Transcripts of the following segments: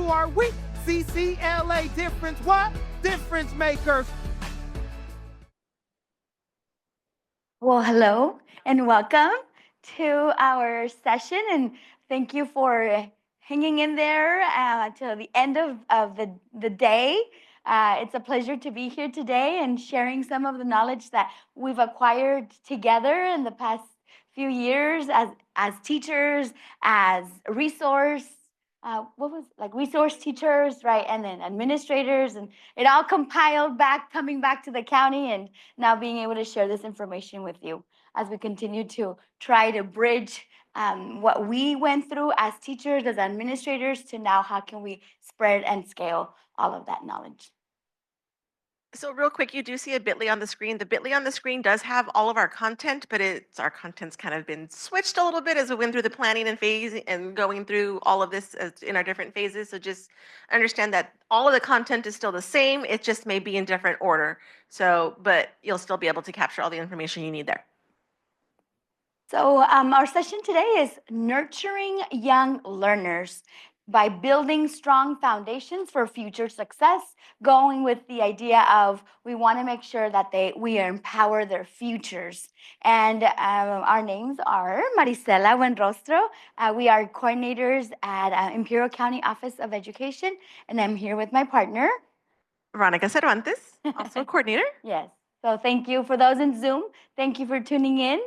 who are we? CCLA difference what? Difference makers. Well, hello and welcome to our session, and thank you for hanging in there till the end of the day. It's a pleasure to be here today and sharing some of the knowledge that we've acquired together in the past few years as teachers, as resource. What was like resource teachers, right? And then administrators, and it all compiled back, coming back to the county, and now being able to share this information with you as we continue to try to bridge what we went through as teachers, as administrators, to now how can we spread and scale all of that knowledge. So real quick, you do see a bit.ly on the screen. The bit.ly on the screen does have all of our content, but our content's kind of been switched a little bit as we went through the planning and phase and going through all of this in our different phases. So just understand that all of the content is still the same. It just may be in different order. So, but you'll still be able to capture all the information you need there. So our session today is nurturing young learners by building strong foundations for future success, going with the idea of we want to make sure that we empower their futures. And our names are Maricela, Buenrostro. We are coordinators at Imperial County Office of Education, and I'm here with my partner, Veronica Cervantes, also a coordinator. Yes. So thank you for those in Zoom. Thank you for tuning in.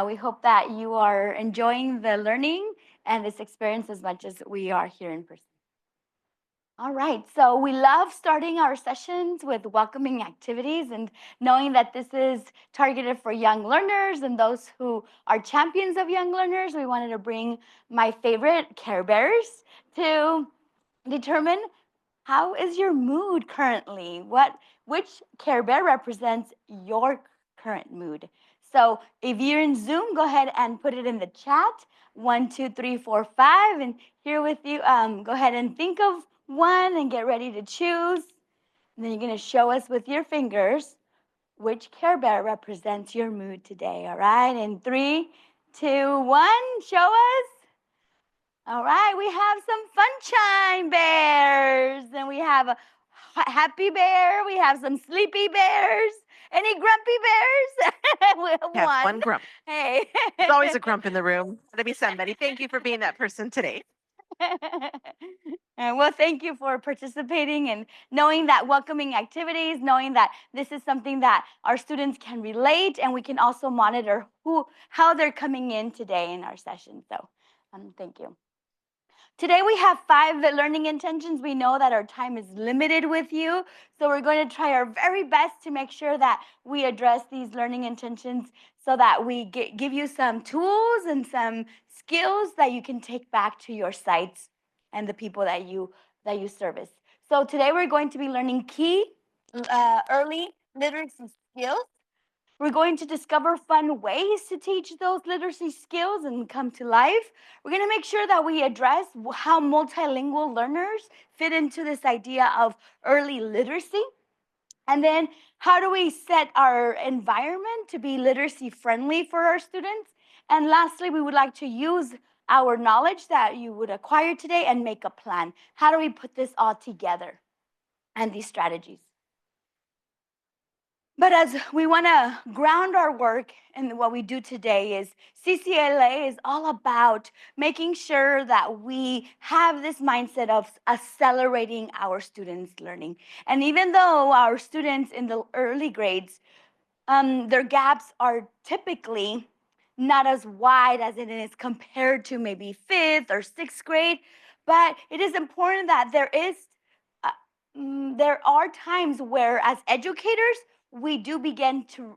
We hope that you are enjoying the learning and this experience as much as we are here in person. All right, so we love starting our sessions with welcoming activities and knowing that this is targeted for young learners and those who are champions of young learners. We wanted to bring my favorite Care Bears to determine how is your mood currently? Which Care Bear represents your current mood? So if you're in Zoom, go ahead and put it in the chat. 1, 2, 3, 4, 5, and here with you. Go ahead and think of one and get ready to choose. And then you're going to show us with your fingers which Care Bear represents your mood today. All right, in 3, 2, 1, show us. All right, we have some sunshine bears, and we have a happy bear. We have some sleepy bears. Any grumpy bears? We have Yeah, one grump. Hey. There's always a grump in the room. Let me somebody. Thank you for being that person today. Well, thank you for participating and knowing that welcoming activities, knowing that this is something that our students can relate, and we can also monitor how they're coming in today in our session. So thank you. Today we have 5 learning intentions. We know that our time is limited with you, so we're going to try our very best to make sure that we address these learning intentions so that we give you some tools and some skills that you can take back to your sites and the people that you service. So today we're going to be learning key early literacy skills. We're going to discover fun ways to teach those literacy skills and come to life. We're going to make sure that we address how multilingual learners fit into this idea of early literacy. And then how do we set our environment to be literacy friendly for our students? And lastly, we would like to use our knowledge that you would acquire today and make a plan. How do we put this all together and these strategies? But as we want to ground our work in what we do today, is CCLA is all about making sure that we have this mindset of accelerating our students' learning. And even though our students in the early grades, their gaps are typically not as wide as it is compared to maybe 5th or 6th grade, but it is important that there are times where, as educators, we do begin to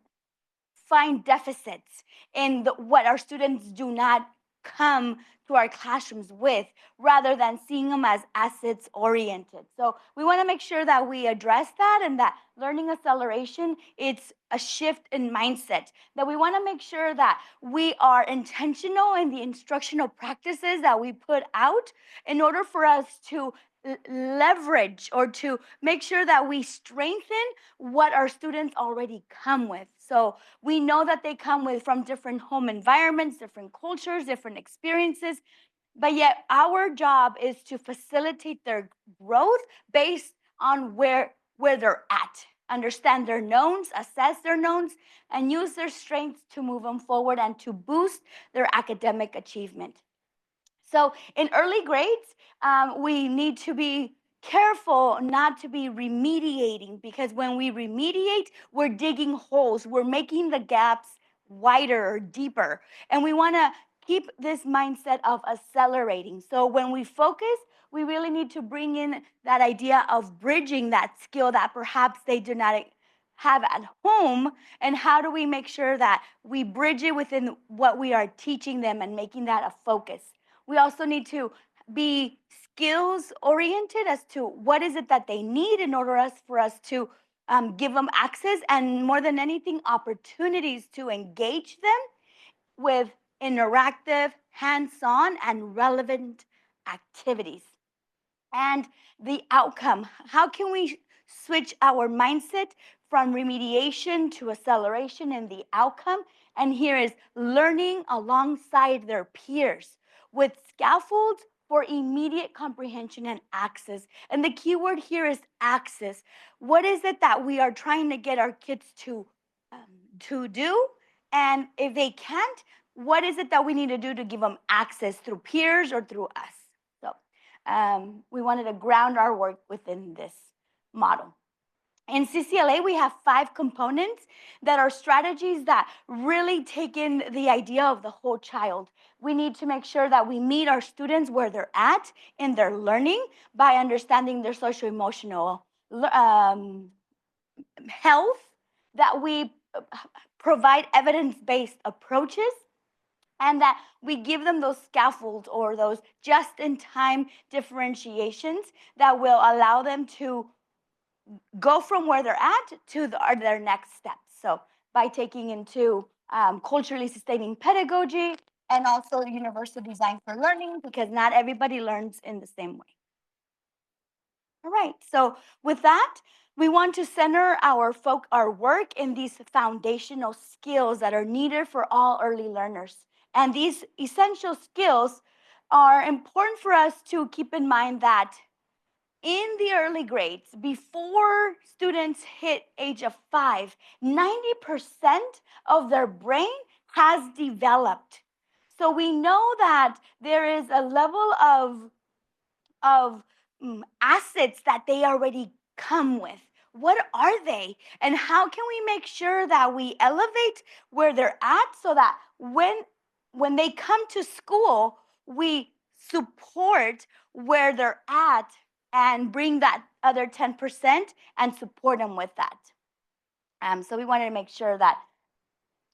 find deficits in what our students do not come to our classrooms with, rather than seeing them as assets oriented. So we want to make sure that we address that, and that learning acceleration, it's a shift in mindset, that we want to make sure that we are intentional in the instructional practices that we put out in order for us to leverage or to make sure that we strengthen what our students already come with. So we know that they come from different home environments, different cultures, different experiences. but yet our job is to facilitate their growth based on where they're at. Understand their knowns, assess their knowns, and use their strengths to move them forward and to boost their academic achievement. So in early grades, we need to be careful not to be remediating, because when we remediate, we're digging holes, we're making the gaps wider or deeper. And we want to keep this mindset of accelerating. So when we focus, we really need to bring in that idea of bridging that skill that perhaps they do not have at home, and how do we make sure that we bridge it within what we are teaching them and making that a focus. We also need to be skills oriented as to what is it that they need in order for us to give them access, and more than anything, opportunities to engage them with interactive, hands-on, and relevant activities. And the outcome. How can we switch our mindset from remediation to acceleration in the outcome? And here is learning alongside their peers with scaffolds for immediate comprehension and access. And the key word here is access. What is it that we are trying to get our kids to do? And if they can't, what is it that we need to do to give them access through peers or through us? So we wanted to ground our work within this model. In CCLA, we have 5 components that are strategies that really take in the idea of the whole child. We need to make sure that we meet our students where they're at in their learning by understanding their socio-emotional health, that we provide evidence-based approaches, and that we give them those scaffolds or those just-in-time differentiations that will allow them to go from where they're at to their next steps. So by taking into culturally sustaining pedagogy and also universal design for learning, because not everybody learns in the same way. All right, so with that, we want to center our work in these foundational skills that are needed for all early learners. And these essential skills are important for us to keep in mind that in the early grades, before students hit age of 5, 90% of their brain has developed. So we know that there is a level of assets that they already come with. What are they? And how can we make sure that we elevate where they're at, so that when they come to school, we support where they're at and bring that other 10% and support them with that. So we wanted to make sure that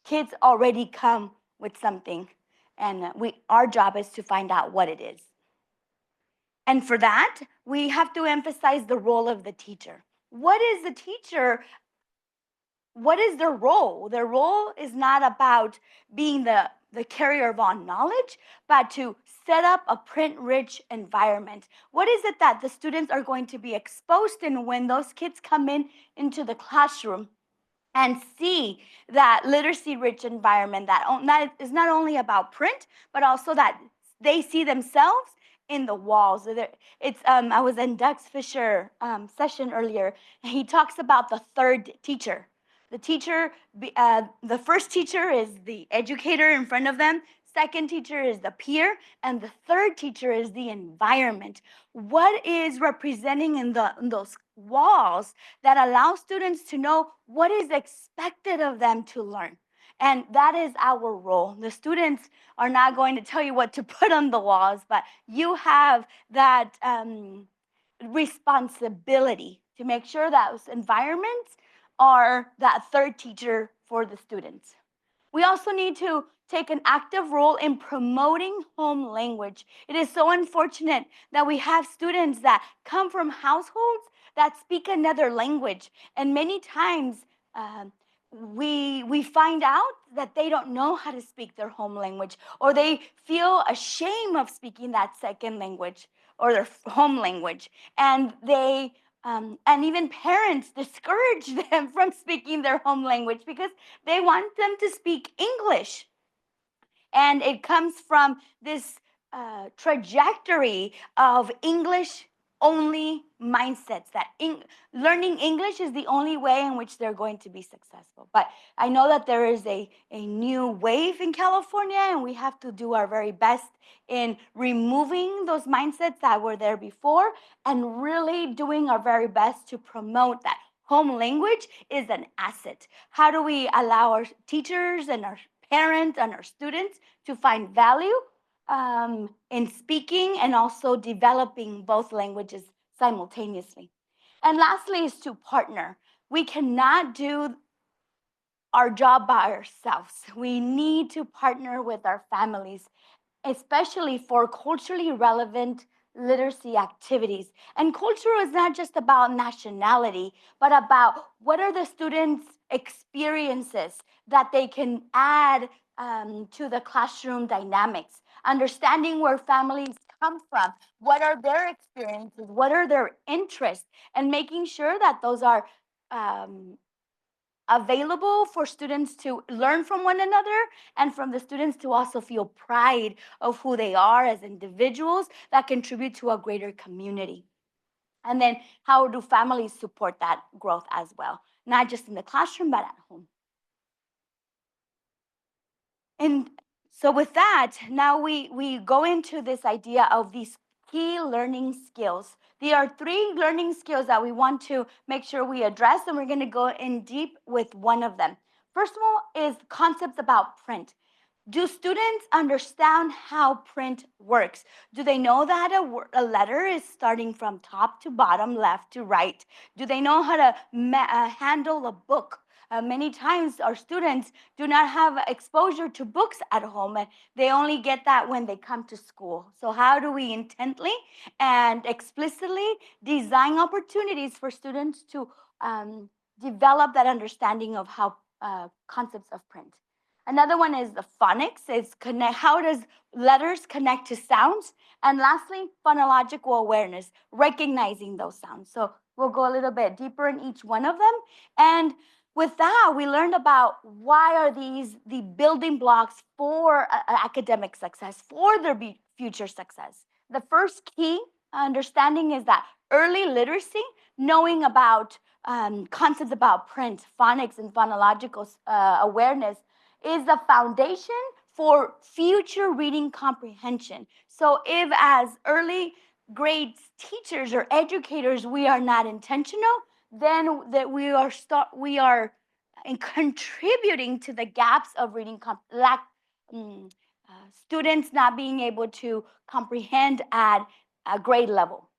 kids already come with something, and our job is to find out what it is. And for that, we have to emphasize the role of the teacher. What is the teacher? What is their role? Their role is not about being the carrier of all knowledge, but to set up a print-rich environment. What is it that the students are going to be exposed in when those kids come into the classroom and see that literacy-rich environment that is not only about print, but also that they see themselves in the walls. It's I was in Doug Fisher session earlier, and he talks about the third teacher. The first teacher is the educator in front of them. Second teacher is the peer, and the third teacher is the environment. What is representing in those walls that allow students to know what is expected of them to learn? And that is our role. The students are not going to tell you what to put on the walls, but you have that responsibility to make sure that those environments are that third teacher for the students. We also need to take an active role in promoting home language. It is so unfortunate that we have students that come from households that speak another language, and many times we find out that they don't know how to speak their home language, or they feel ashamed of speaking that second language or their home language, and and even parents discourage them from speaking their home language because they want them to speak English. And it comes from this trajectory of English only mindsets that learning English is the only way in which they're going to be successful. But I know that there is a new wave in California, and we have to do our very best in removing those mindsets that were there before and really doing our very best to promote that home language is an asset. How do we allow our teachers and our parents and our students to find value in speaking and also developing both languages simultaneously? And lastly is to partner. We cannot do our job by ourselves. We need to partner with our families, especially for culturally relevant literacy activities. And culture is not just about nationality, but about what are the students' experiences that they can add to the classroom dynamics, understanding where families come from, what are their experiences, what are their interests, and making sure that those are um, available for students to learn from one another and from the students to also feel pride of who they are as individuals that contribute to a greater community. And then how do families support that growth as well, not just in the classroom, but at home? And so with that, now we go into this idea of these key learning skills. There are three learning skills that we want to make sure we address, and we're going to go in deep with one of them. First of all is concepts about print. Do students understand how print works? Do they know that a letter is starting from top to bottom, left to right? Do they know how to handle a book? Many times our students do not have exposure to books at home, and they only get that when they come to school. So how do we intently and explicitly design opportunities for students to develop that understanding of how concepts of print? Another one is the phonics, is connect, how does letters connect to sounds? And lastly, phonological awareness, recognizing those sounds. So we'll go a little bit deeper in each one of them. And with that, we learned about why are these the building blocks for academic success, for their future success. The first key understanding is that early literacy, knowing about concepts about print, phonics, and phonological awareness is the foundation for future reading comprehension. So if as early grades teachers or educators we are not intentional, then that we are contributing to the gaps of reading students not being able to comprehend at a grade level.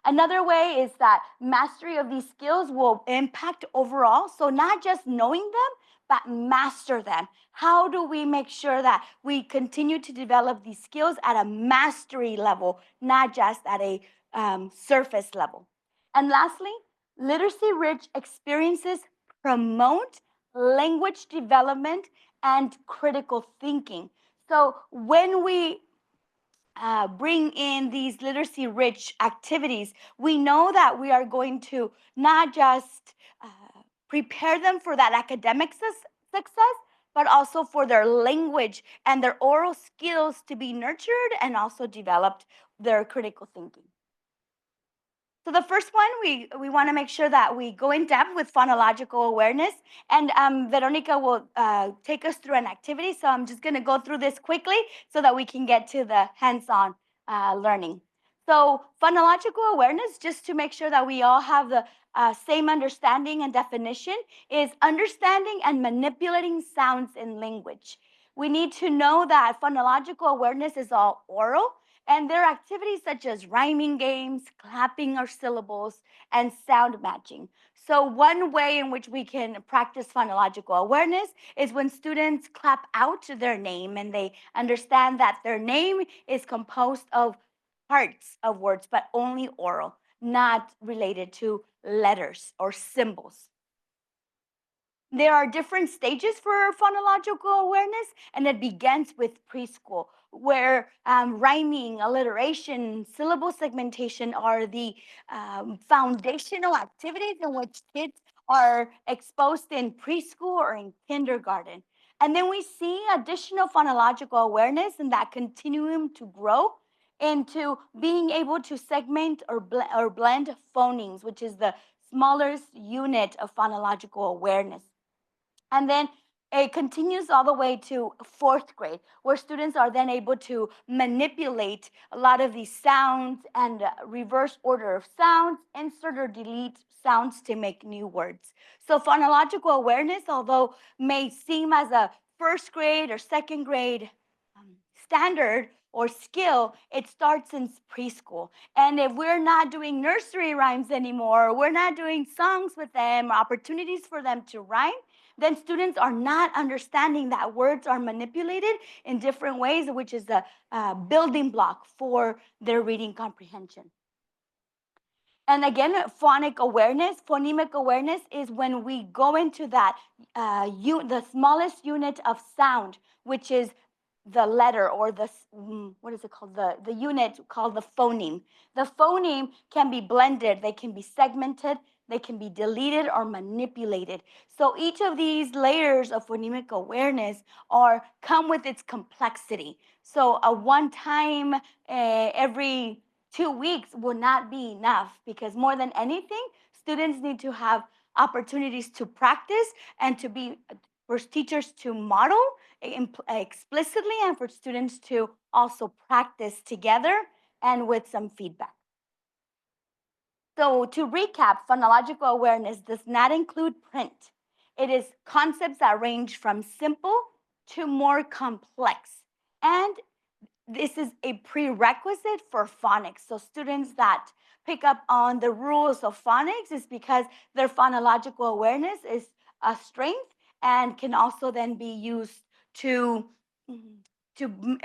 Another way is that mastery of these skills will impact overall. So, not just knowing them, but master them. How do we make sure that we continue to develop these skills at a mastery level, not just at a surface level? And lastly, literacy rich experiences promote language development and critical thinking. So, when we bring in these literacy rich activities, we know that we are going to not just uh, prepare them for that academic success, but also for their language and their oral skills to be nurtured and also developed their critical thinking. So the first one, we want to make sure that we go in depth with phonological awareness, and Veronica will take us through an activity. So I'm just going to go through this quickly so that we can get to the hands-on learning. So phonological awareness, just to make sure that we all have the same understanding and definition, is understanding and manipulating sounds in language. We need to know that phonological awareness is all oral, and there are activities such as rhyming games, clapping our syllables, and sound matching. So one way in which we can practice phonological awareness is when students clap out their name and they understand that their name is composed of parts of words, but only oral, not related to letters or symbols. There are different stages for phonological awareness, and it begins with preschool, where rhyming, alliteration, syllable segmentation are the foundational activities in which kids are exposed in preschool or in kindergarten. And then we see additional phonological awareness and that continuum to grow into being able to segment or blend phonemes, which is the smallest unit of phonological awareness. And then it continues all the way to fourth grade, where students are then able to manipulate a lot of these sounds and reverse order of sounds, insert or delete sounds to make new words. So phonological awareness, although may seem as a first grade or second grade standard or skill, it starts in preschool. And if we're not doing nursery rhymes anymore, or we're not doing songs with them, opportunities for them to rhyme, then students are not understanding that words are manipulated in different ways, which is a building block for their reading comprehension. And again, phonic awareness, phonemic awareness is when we go into that, the smallest unit of sound, which is the letter or what is it called? The unit called the phoneme. The phoneme can be blended, they can be segmented, they can be deleted or manipulated. So each of these layers of phonemic awareness come with its complexity. So a one time every 2 weeks will not be enough, because more than anything, students need to have opportunities to practice and to be for teachers to model explicitly and for students to also practice together and with some feedback. So to recap, phonological awareness does not include print. It is concepts that range from simple to more complex. And this is a prerequisite for phonics. So students that pick up on the rules of phonics is because their phonological awareness is a strength and can also then be used to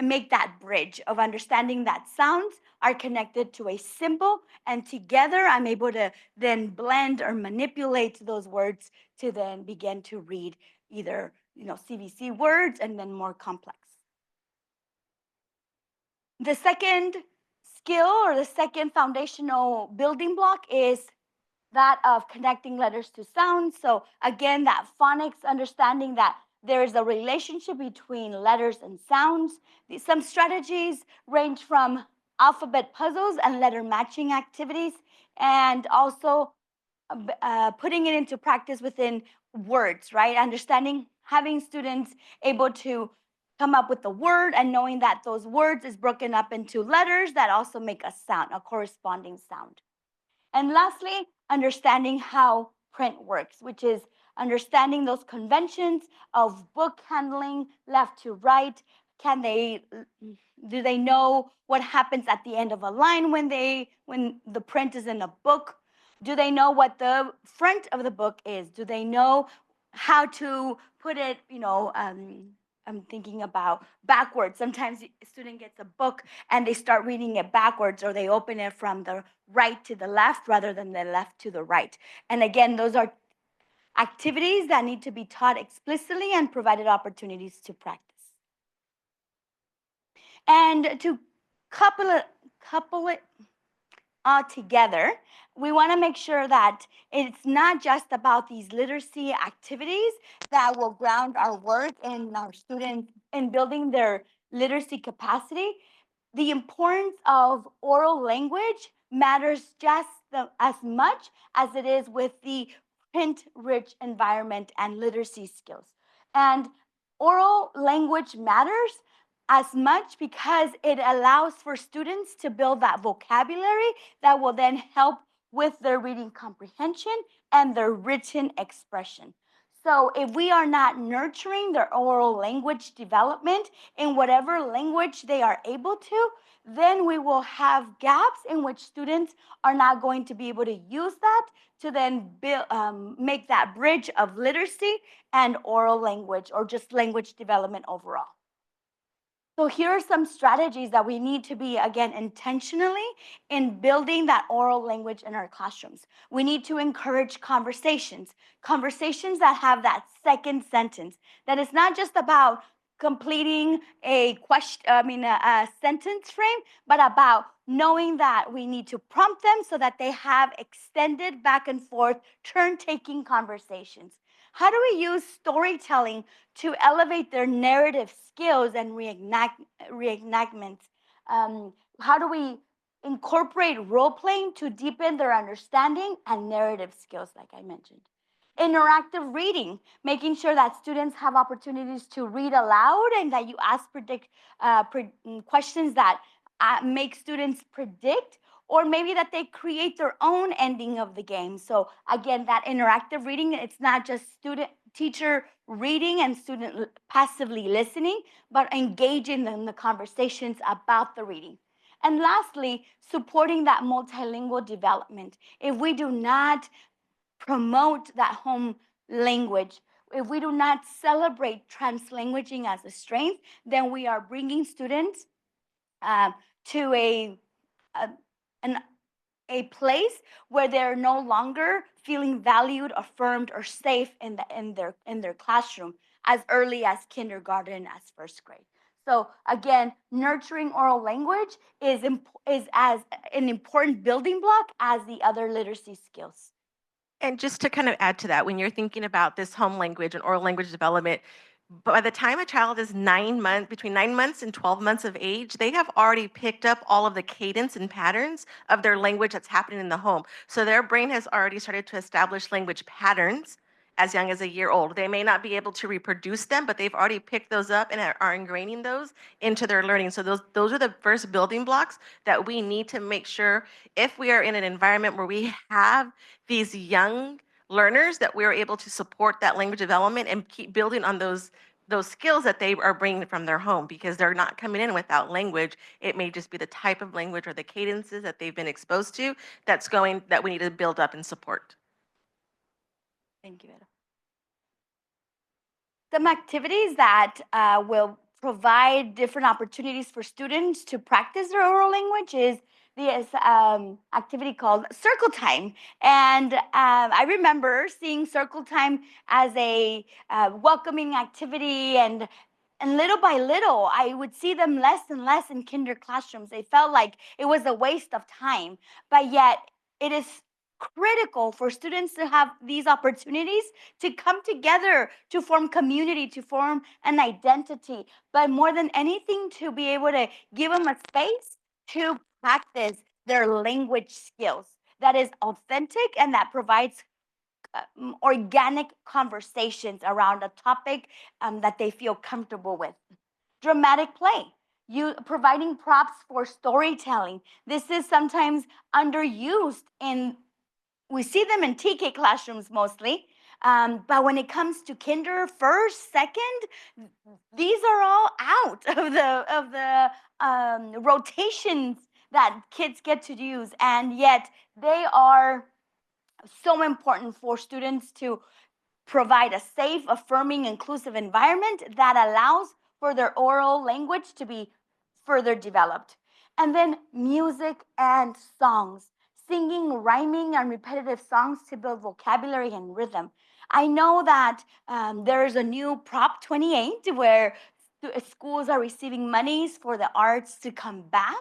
make that bridge of understanding that sounds are connected to a symbol, and together I'm able to then blend or manipulate those words to then begin to read either CVC words and then more complex. The second skill or the second foundational building block is that of connecting letters to sounds. So again, that phonics, understanding that there is a relationship between letters and sounds. Some strategies range from alphabet puzzles and letter matching activities, and also putting it into practice within words, right? Understanding, having students able to come up with the word and knowing that those words is broken up into letters that also make a sound, a corresponding sound. And lastly, understanding how print works, which is understanding those conventions of book handling, left to right. Do they know what happens at the end of a line when the print is in a book? Do they know what the front of the book is? Do they know how to put it, I'm thinking about backwards. Sometimes a student gets a book and they start reading it backwards, or they open it from the right to the left rather than the left to the right. And again, those are activities that need to be taught explicitly and provided opportunities to practice. And to couple it all together, we want to make sure that it's not just about these literacy activities that will ground our work and our students in building their literacy capacity. The importance of oral language matters just as much as it is with the print-rich environment and literacy skills. And oral language matters as much because it allows for students to build that vocabulary that will then help with their reading comprehension and their written expression. So if we are not nurturing their oral language development in whatever language they are able to, then we will have gaps in which students are not going to be able to use that to then make that bridge of literacy and oral language, or just language development overall. So here are some strategies that we need to be, again, intentionally in building that oral language in our classrooms. We need to encourage conversations that have that second sentence, that is not just about completing a sentence frame, but about knowing that we need to prompt them so that they have extended back and forth turn-taking conversations. How do we use storytelling to elevate their narrative skills and reenactments? How do we incorporate role playing to deepen their understanding and narrative skills, like I mentioned? Interactive reading, making sure that students have opportunities to read aloud and that you ask questions that make students predict, or maybe that they create their own ending of the game. So again, that interactive reading, it's not just student teacher reading and student passively listening, but engaging in the conversations about the reading. And lastly, supporting that multilingual development. If we do not promote that home language, if we do not celebrate translanguaging as a strength, then we are bringing students uh, to a, an, a place where they're no longer feeling valued, affirmed, or safe in their classroom as early as kindergarten, as first grade. So again, nurturing oral language is as an important building block as the other literacy skills. And just to kind of add to that, when you're thinking about this home language and oral language development, by the time a child is 9 months, between 9 months and 12 months of age, they have already picked up all of the cadence and patterns of their language that's happening in the home. So their brain has already started to establish language patterns as young as a year old. They may not be able to reproduce them, but they've already picked those up and are ingraining those into their learning. So those are the first building blocks that we need to make sure, if we are in an environment where we have these young learners, that we're able to support that language development and keep building on those skills that they are bringing from their home, because they're not coming in without language. It may just be the type of language or the cadences that they've been exposed to that we need to build up and support. Thank you, Eda. Some activities that will provide different opportunities for students to practice their oral language is this activity called circle time. And I remember seeing circle time as a welcoming activity, and little by little, I would see them less and less in kinder classrooms. They felt like it was a waste of time, but yet it is critical for students to have these opportunities to come together, to form community, to form an identity, but more than anything, to be able to give them a space to practice their language skills that is authentic and that provides organic conversations around a topic that they feel comfortable with. Dramatic play. You providing props for storytelling. This is sometimes underused in, we see them in TK classrooms mostly. But when it comes to kinder, first, second, these are all out of the rotations that kids get to use, and yet they are so important for students to provide a safe, affirming, inclusive environment that allows for their oral language to be further developed. And then music and songs, singing, rhyming, and repetitive songs to build vocabulary and rhythm. I know that there is a new Prop 28 where schools are receiving monies for the arts to come back,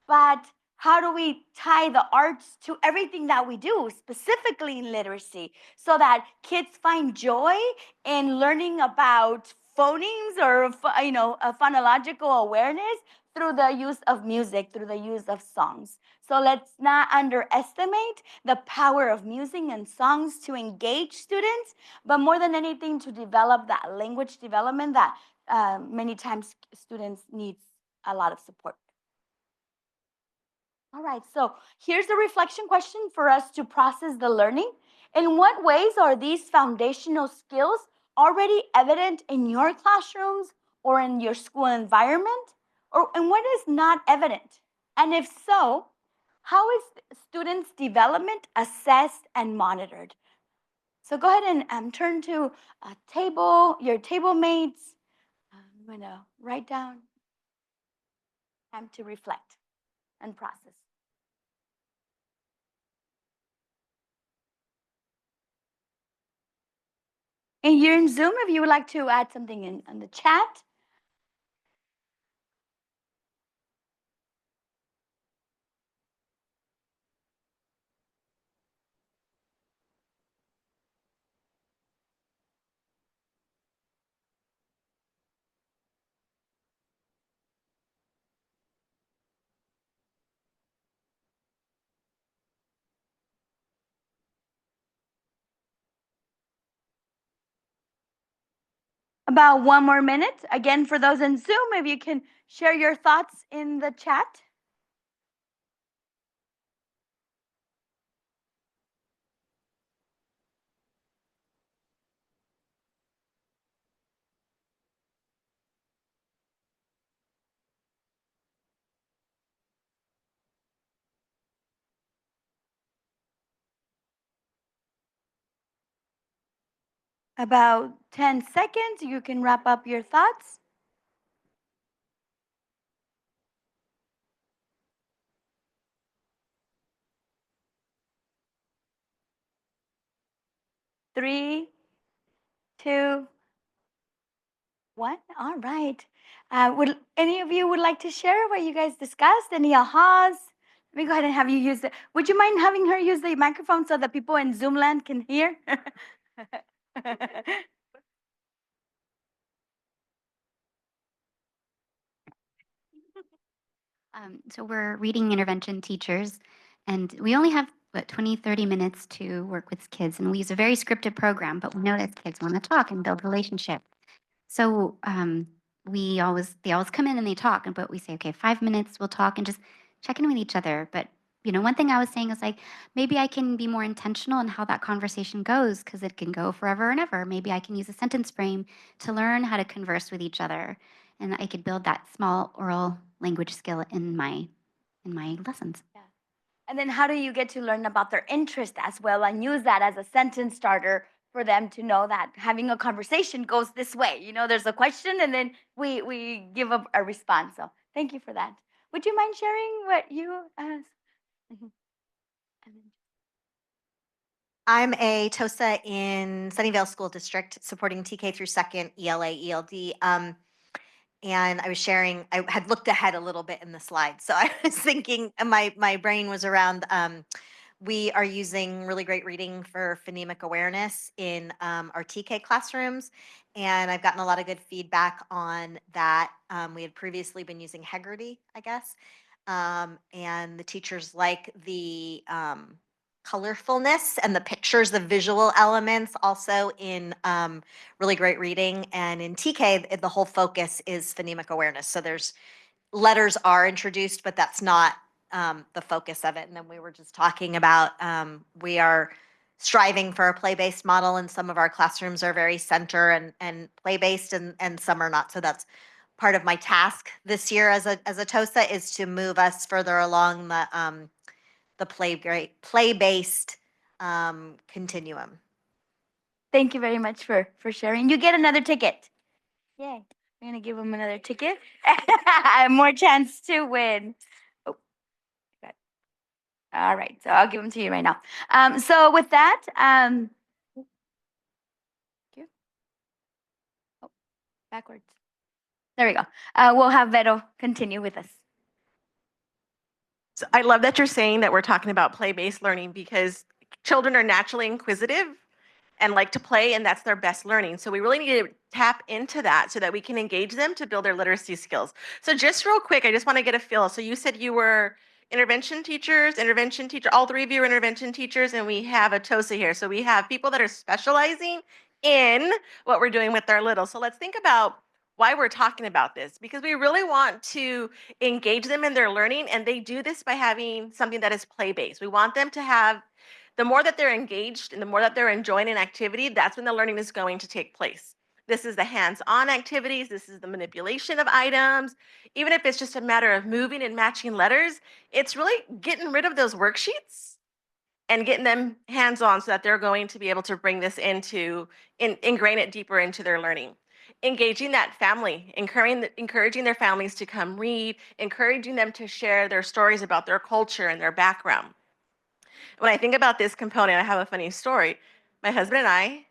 but how do we tie the arts to everything that we do, specifically in literacy, so that kids find joy in learning about phonemes or a phonological awareness through the use of music, through the use of songs? So let's not underestimate the power of music and songs to engage students, but more than anything, to develop that language development that many times students need a lot of support. All right, so here's a reflection question for us to process the learning. In what ways are these foundational skills already evident in your classrooms or in your school environment? And what is not evident? And if so, how is students' development assessed and monitored? So go ahead and turn to a table, your table mates. I'm going to write down time to reflect and process. And you're in Zoom, if you would like to add something in the chat. about 1 more minute. Again, for those in Zoom, if you can share your thoughts in the chat. About 10 seconds, you can wrap up your thoughts. Three, two, one. All right. Would any of you would like to share what you guys discussed? Any ahas? Let me go ahead and have you use it. Would you mind having her use the microphone so that people in Zoom land can hear? So we're reading intervention teachers, and we only have, 20, 30 minutes to work with kids. And we use a very scripted program, but we know that kids want to talk and build relationship. So they always come in and they talk, but we say, okay, 5 minutes, we'll talk and just check in with each other. But one thing I was saying is like, maybe I can be more intentional in how that conversation goes because it can go forever and ever. Maybe I can use a sentence frame to learn how to converse with each other, and I could build that small oral language skill in my lessons. Yeah. And then how do you get to learn about their interest as well and use that as a sentence starter for them to know that having a conversation goes this way? There's a question and then we give a response. So thank you for that. Would you mind sharing what you Mhm. And then- I'm a TOSA in Sunnyvale School District supporting TK through second ELA, ELD. And I was sharing, I had looked ahead a little bit in the slide. So I was thinking, my brain was around, we are using really great reading for phonemic awareness in our TK classrooms. And I've gotten a lot of good feedback on that. We had previously been using Hegarty, I guess. And the teachers like the colorfulness and the pictures, the visual elements also in really great reading. And in TK, the whole focus is phonemic awareness. So there's letters are introduced, but that's not the focus of it. And then we were just talking about we are striving for a play-based model, and some of our classrooms are very center and play-based, and some are not. So that's part of my task this year as a TOSA is to move us further along the play-based continuum. Thank you very much for sharing. You get another ticket. Yay. We're going to give them another ticket. More chance to win. Oh, good. All right. So I'll give them to you right now. So with that, thank you. Oh, backwards. There we go. We'll have Vero continue with us. So I love that you're saying that we're talking about play-based learning because children are naturally inquisitive and like to play, and that's their best learning. So we really need to tap into that so that we can engage them to build their literacy skills. So just real quick, I just want to get a feel. So you said you were intervention teachers, all three of you are intervention teachers, and we have a TOSA here. So we have people that are specializing in what we're doing with our little. So let's think about why we're talking about this, because we really want to engage them in their learning, and they do this by having something that is play-based. We want them to have, the more that they're engaged and the more that they're enjoying an activity, that's when the learning is going to take place. This is the hands-on activities. This is the manipulation of items. Even if it's just a matter of moving and matching letters, it's really getting rid of those worksheets and getting them hands-on so that they're going to be able to bring this ingrain it deeper into their learning. Engaging that family, encouraging their families to come read, encouraging them to share their stories about their culture and their background. When I think about this component, I have a funny story. My husband and I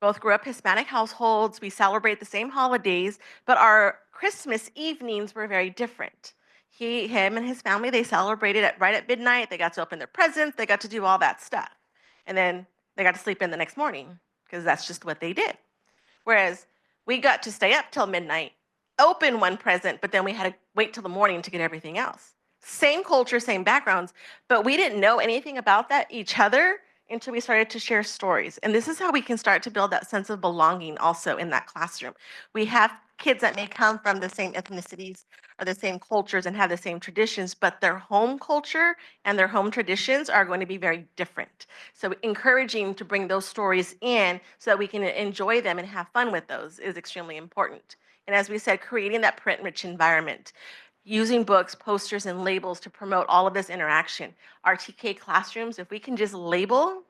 both grew up Hispanic households. We celebrate the same holidays, but our Christmas evenings were very different. Him and his family, they celebrated right at midnight. They got to open their presents. They got to do all that stuff. And then they got to sleep in the next morning because that's just what they did. Whereas we got to stay up till midnight, open one present, but then we had to wait till the morning to get everything else. Same culture, same backgrounds, but we didn't know anything about that each other until we started to share stories. And this is how we can start to build that sense of belonging also in that classroom. We have kids that may come from the same ethnicities or the same cultures and have the same traditions, but their home culture and their home traditions are going to be very different. So encouraging to bring those stories in so that we can enjoy them and have fun with those is extremely important. And as we said, creating that print-rich environment, using books, posters, and labels to promote all of this interaction. Our TK classrooms, if we can just label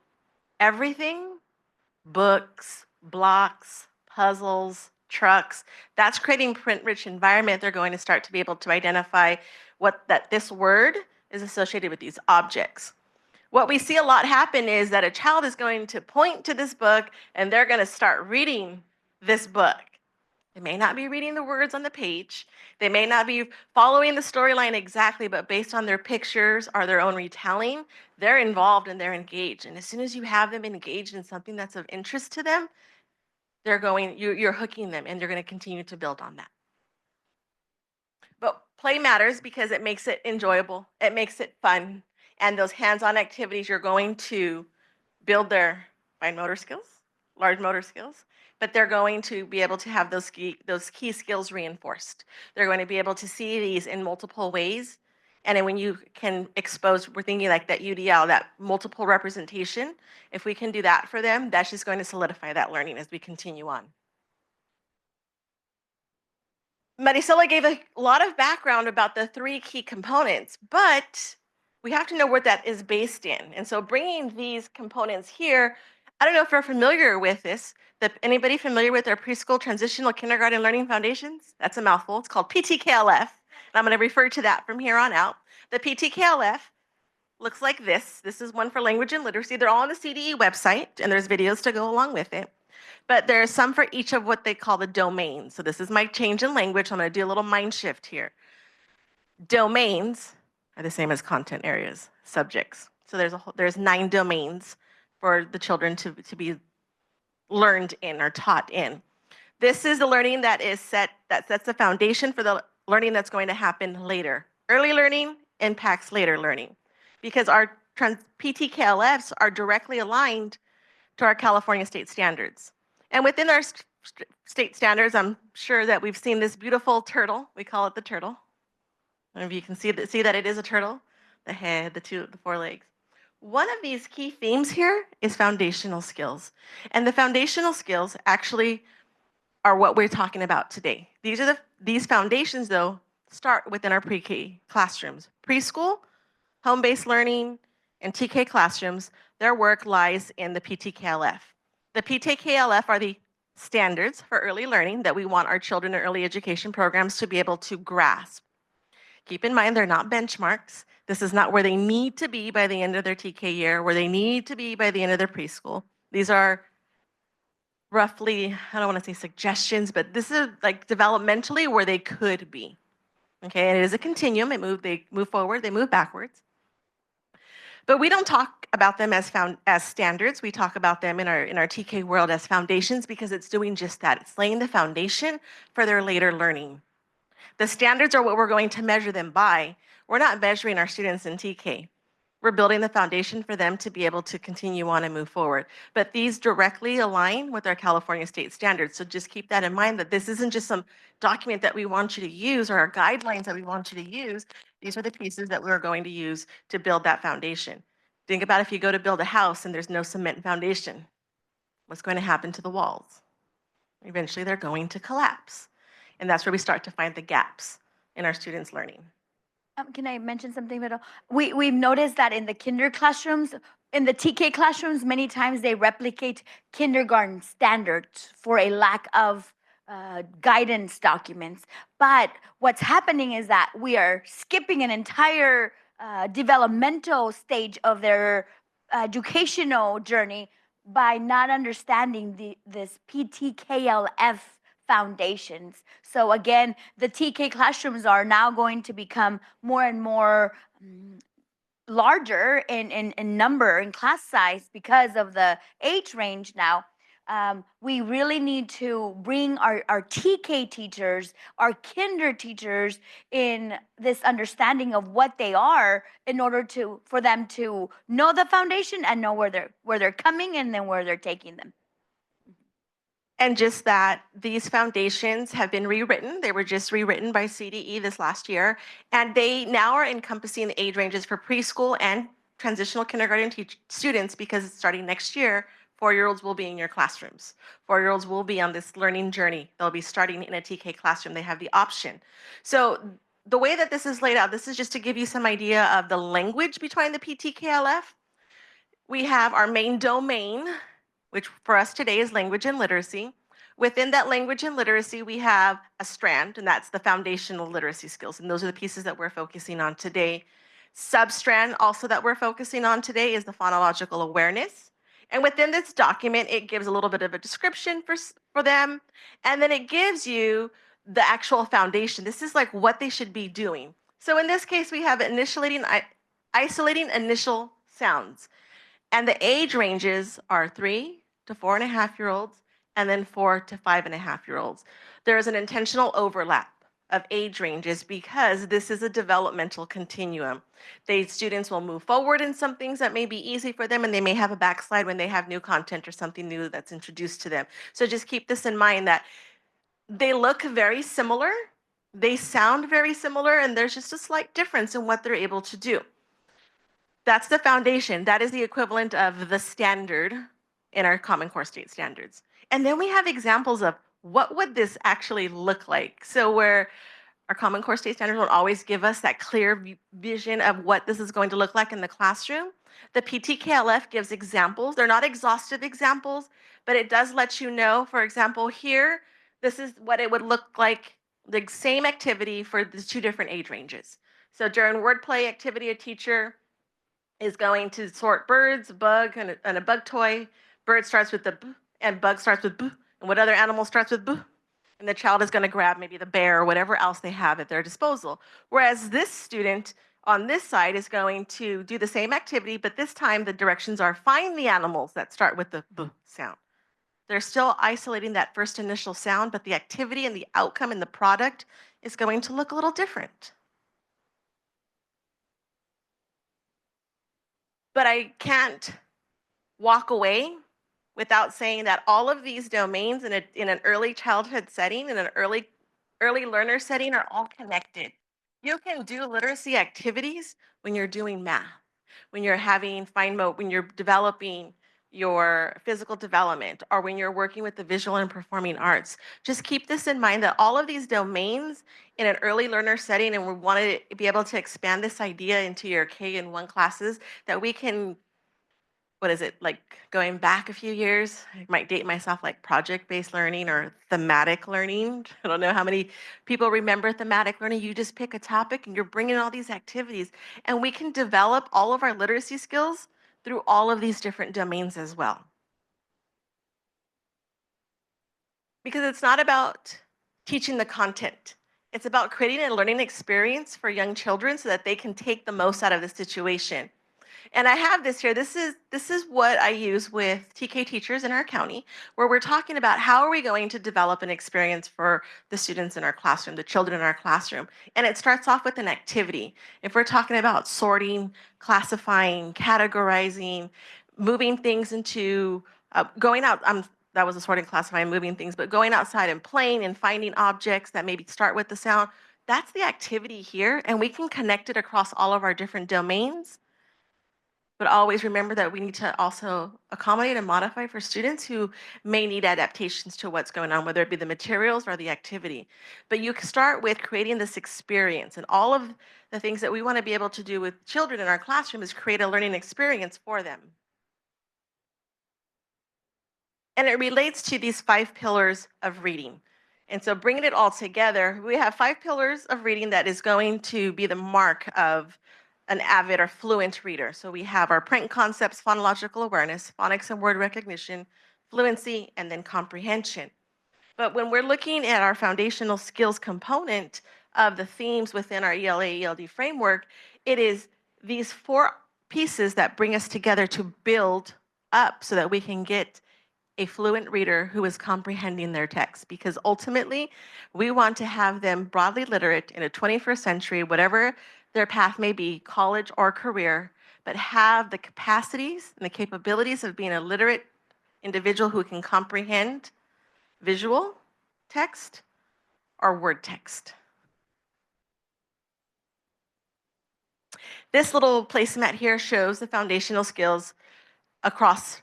everything, books, blocks, puzzles, trucks, that's creating print-rich environment. They're going to start to be able to identify that this word is associated with these objects. What we see a lot happen is that a child is going to point to this book and they're going to start reading this book. They may not be reading the words on the page. They may not be following the storyline exactly, but based on their pictures or their own retelling, they're involved and they're engaged. And as soon as you have them engaged in something that's of interest to them, you're hooking them and you're going to continue to build on that. But play matters because it makes it enjoyable. It makes it fun. And those hands-on activities, you're going to build their fine motor skills, large motor skills, but they're going to be able to have those key skills reinforced. They're going to be able to see these in multiple ways. And then when you can expose, we're thinking like that UDL, that multiple representation, if we can do that for them, that's just going to solidify that learning as we continue on. Maricela gave a lot of background about the 3 key components, but we have to know what that is based in. And so bringing these components here, I don't know if you're familiar with this. Anybody familiar with our preschool transitional kindergarten learning foundations? That's a mouthful. It's called PTKLF. And I'm going to refer to that from here on out. The PTKLF looks like this. This is one for language and literacy. They're all on the CDE website, and there's videos to go along with it. But there's some for each of what they call the domains. So this is my change in language. I'm going to do a little mind shift here. Domains are the same as content areas, subjects. So there's 9 domains for the children to be learned in or taught in. This is the learning that sets the foundation for the learning that's going to happen later. Early learning impacts later learning because our PTKLFs are directly aligned to our California state standards. And within our state standards, I'm sure that we've seen this beautiful turtle. We call it the turtle. I don't know if you can see that it is a turtle, the head, the 4 legs. One of these key themes here is foundational skills. And the foundational skills actually are what we're talking about today. These foundations, though, start within our pre-K classrooms. Preschool, home-based learning, and TK classrooms, their work lies in the PTKLF. The PTKLF are the standards for early learning that we want our children in early education programs to be able to grasp. Keep in mind, they're not benchmarks. This is not where they need to be by the end of their TK year, where they need to be by the end of their preschool. These are roughly, I don't want to say suggestions, but this is like developmentally where they could be. Okay, and it is a continuum. They move forward, they move backwards. But we don't talk about them as standards. We talk about them in our TK world as foundations because it's doing just that. It's laying the foundation for their later learning. The standards are what we're going to measure them by. We're not measuring our students in TK. We're building the foundation for them to be able to continue on and move forward. But these directly align with our California state standards. So just keep that in mind that this isn't just some document that we want you to use or our guidelines that we want you to use. These are the pieces that we're going to use to build that foundation. Think about if you go to build a house and there's no cement foundation. What's going to happen to the walls? Eventually they're going to collapse. And that's where we start to find the gaps in our students' learning. Can I mention something, Vero? We've noticed that in the kinder classrooms, in the TK classrooms, many times they replicate kindergarten standards for a lack of guidance documents. But what's happening is that we are skipping an entire developmental stage of their educational journey by not understanding this PTKLF foundations. So again, the TK classrooms are now going to become more and more larger in number, in class size because of the age range now. We really need to bring our TK teachers, our kinder teachers in this understanding of what they are in order for them to know the foundation and know where they're coming and then where they're taking them. And just that these foundations have been rewritten. They were just rewritten by CDE this last year, and they now are encompassing the age ranges for preschool and transitional kindergarten students, because starting next year, 4-year-olds will be in your classrooms. 4-year-olds will be on this learning journey. They'll be starting in a TK classroom. They have the option. So the way that this is laid out, this is just to give you some idea of the language between the PTKLF. We have our main domain, which for us today is language and literacy. Within that language and literacy, we have a strand, and that's the foundational literacy skills. And those are the pieces that we're focusing on today. Substrand also that we're focusing on today is the phonological awareness. And within this document, it gives a little bit of a description for them. And then it gives you the actual foundation. This is like what they should be doing. So in this case, we have isolating initial sounds. And the age ranges are 3 to 4.5-year-olds, and then 4 to 5.5-year-olds. There is an intentional overlap of age ranges because this is a developmental continuum. Students will move forward in some things that may be easy for them, and they may have a backslide when they have new content or something new that's introduced to them. So just keep this in mind, that they look very similar, they sound very similar, and there's just a slight difference in what they're able to do. That's the foundation. That is the equivalent of the standard in our Common Core state standards. And then we have examples of what would this actually look like. So where our Common Core state standards won't always give us that clear vision of what this is going to look like in the classroom, the PTKLF gives examples. They're not exhaustive examples, but it does let you know, for example, here, this is what it would look like, the same activity for the 2 different age ranges. So during wordplay activity, a teacher is going to sort birds, bug, and a bug toy. Bird starts with the b, and bug starts with b, and what other animal starts with b? And the child is going to grab maybe the bear or whatever else they have at their disposal. Whereas this student on this side is going to do the same activity, but this time the directions are find the animals that start with the b sound. They're still isolating that first initial sound, but the activity and the outcome and the product is going to look a little different. But I can't walk away without saying that all of these domains in an early childhood setting, in an early learner setting, are all connected. You can do literacy activities when you're doing math, when you're having fine motor, when you're developing your physical development, or when you're working with the visual and performing arts. Just keep this in mind, that all of these domains in an early learner setting, and we want to be able to expand this idea into your K and 1 classes, that we can, what is it, like going back a few years, I might date myself, like project-based learning or thematic learning. I don't know how many people remember thematic learning. You just pick a topic and you're bringing all these activities, and we can develop all of our literacy skills through all of these different domains as well. Because it's not about teaching the content. It's about creating a learning experience for young children so that they can take the most out of the situation. And I have this here. This is what I use with TK teachers in our county, where we're talking about how are we going to develop an experience for the students in our classroom, the children in our classroom. And it starts off with an activity. If we're talking about sorting, classifying, categorizing, moving things into, going out, that was a sorting, classifying, moving things, but going outside and playing and finding objects that maybe start with the sound, that's the activity here. And we can connect it across all of our different domains. But always remember that we need to also accommodate and modify for students who may need adaptations to what's going on, whether it be the materials or the activity. But you can start with creating this experience, and all of the things that we want to be able to do with children in our classroom is create a learning experience for them. And it relates to these 5 pillars of reading. And so bringing it all together, we have 5 pillars of reading that is going to be the mark of an avid or fluent reader. So we have our print concepts, phonological awareness, phonics and word recognition, fluency, and then comprehension. But when we're looking at our foundational skills component of the themes within our ELA/ELD framework, it is these 4 pieces that bring us together to build up so that we can get a fluent reader who is comprehending their text, because ultimately we want to have them broadly literate in a 21st century, whatever their path may be, college or career, but have the capacities and the capabilities of being a literate individual who can comprehend visual text or word text. This little placemat here shows the foundational skills across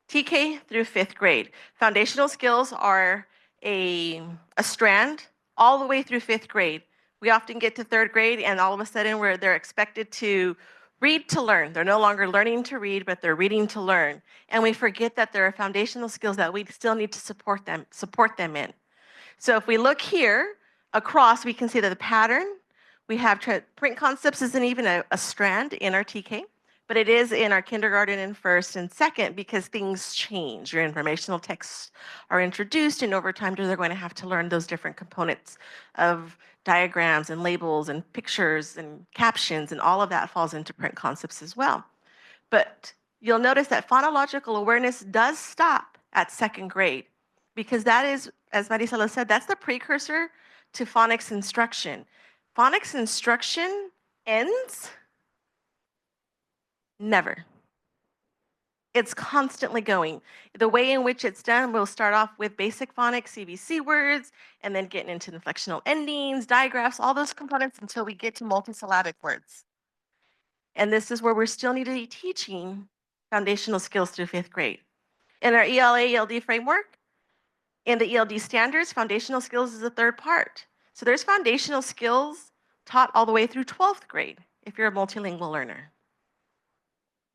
TK through 5th grade. Foundational skills are a strand all the way through 5th grade. We often get to 3rd grade and all of a sudden they're expected to read to learn. They're no longer learning to read, but they're reading to learn. And we forget that there are foundational skills that we still need to support them in. So if we look here across, we can see that the pattern, we have print concepts isn't even a strand in our TK, but it is in our kindergarten and 1st and 2nd because things change. Your informational texts are introduced, and over time they're going to have to learn those different components of diagrams and labels and pictures and captions, and all of that falls into print concepts as well. But you'll notice that phonological awareness does stop at 2nd grade, because that is, as Maricela said, that's the precursor to phonics instruction. Phonics instruction ends? Never. It's constantly going. The way in which it's done, we'll start off with basic phonics, CVC words, and then getting into inflectional endings, digraphs, all those components until we get to multisyllabic words. And this is where we're still need to be teaching foundational skills through 5th grade. In our ELA, ELD framework, in the ELD standards, foundational skills is the 3rd part. So there's foundational skills taught all the way through 12th grade if you're a multilingual learner.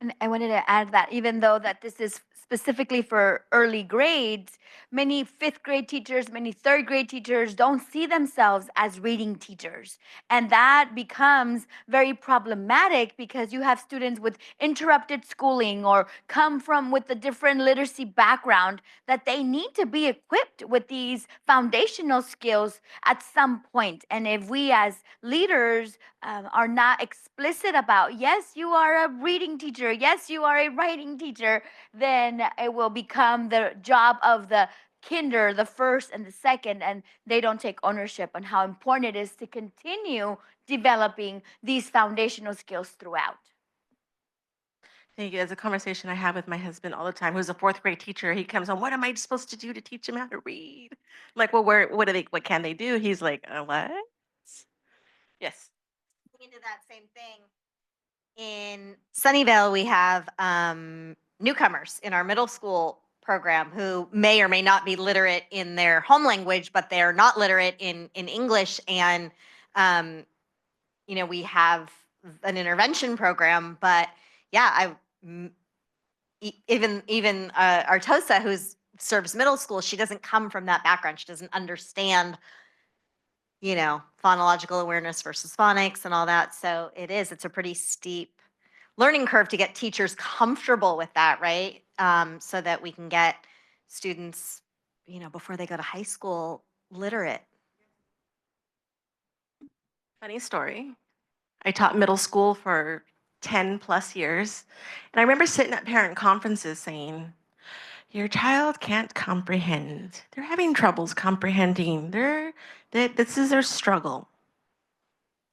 And I wanted to add that even though that this is specifically for early grades, many 5th grade teachers, many 3rd grade teachers don't see themselves as reading teachers. And that becomes very problematic because you have students with interrupted schooling or come from with a different literacy background, that they need to be equipped with these foundational skills at some point. And if we as leaders are not explicit about, yes, you are a reading teacher, yes, you are a writing teacher, then it will become the job of the kinder, the 1st and the 2nd, and they don't take ownership on how important it is to continue developing these foundational skills throughout. Thank you. It's a conversation I have with my husband all the time, who's a 4th grade teacher. He comes on, what am I supposed to do to teach him how to read? I'm like, well, what can they do? He's like, what? Yes. Into that same thing. In Sunnyvale, we have newcomers in our middle school program who may or may not be literate in their home language, but they're not literate in English. And, we have an intervention program, but yeah, even Artosa, who serves middle school, she doesn't come from that background. She doesn't understand phonological awareness versus phonics and all that. So it's a pretty steep learning curve to get teachers comfortable with that, right? So that we can get students, before they go to high school, literate. Funny story. I taught middle school for 10 plus years. And I remember sitting at parent conferences saying, your child can't comprehend. They're having troubles comprehending. This is their struggle.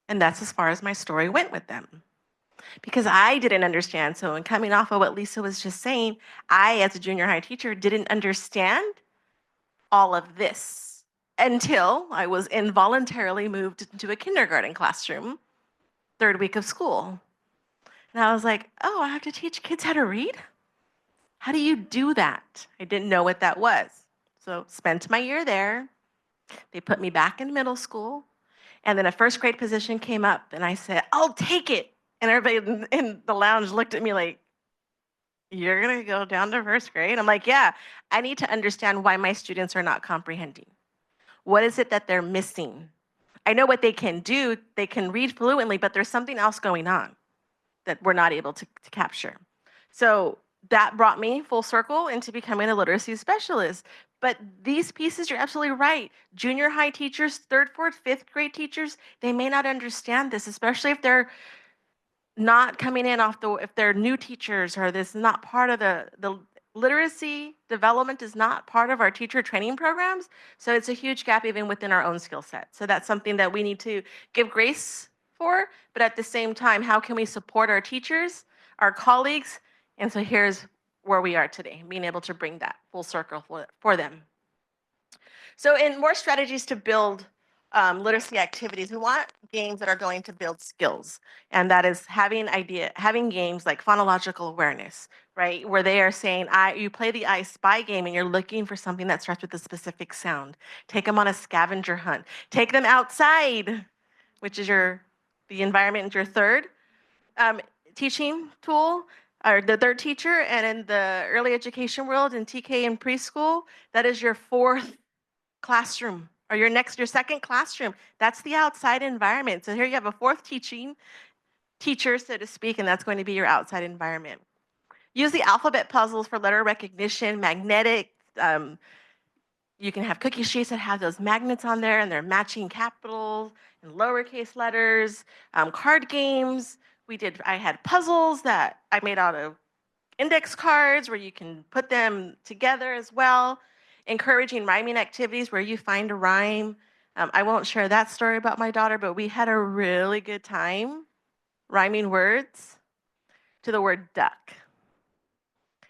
And that's as far as my story went with them. Because I didn't understand. So in coming off of what Lisa was just saying, I, as a junior high teacher, didn't understand all of this until I was involuntarily moved into a kindergarten classroom, 3rd week of school. And I was like, oh, I have to teach kids how to read? How do you do that? I didn't know what that was. So spent my year there. They put me back in middle school. And then a 1st grade position came up and I said, I'll take it. And everybody in the lounge looked at me like, you're going to go down to 1st grade? I'm like, yeah, I need to understand why my students are not comprehending. What is it that they're missing? I know what they can do. They can read fluently, but there's something else going on that we're not able to capture. So that brought me full circle into becoming a literacy specialist. But these pieces, you're absolutely right. Junior high teachers, 3rd, 4th, 5th grade teachers, they may not understand this, especially if they're not coming in if they're new teachers or this is not part of the Literacy development is not part of our teacher training programs, so it's a huge gap even within our own skill set. So that's something that we need to give grace for, but at the same time, how can we support our teachers, our colleagues? And so here's where we are today, being able to bring that full circle for them. So in more strategies to build literacy activities, we want games that are going to build skills. And that is having games like phonological awareness, right? Where they are saying, you play the I Spy game and you're looking for something that starts with a specific sound. Take them on a scavenger hunt. Take them outside, which is the environment is your third teaching tool, or the third teacher. And in the early education world, in TK and preschool, that is your fourth classroom, or your second classroom. That's the outside environment. So here you have a fourth teacher, so to speak, and that's going to be your outside environment. Use the alphabet puzzles for letter recognition, magnetic. You can have cookie sheets that have those magnets on there, and they're matching capitals and lowercase letters. Card games. I had puzzles that I made out of index cards where you can put them together as well. Encouraging rhyming activities where you find a rhyme. I won't share that story about my daughter, but we had a really good time rhyming words to the word duck.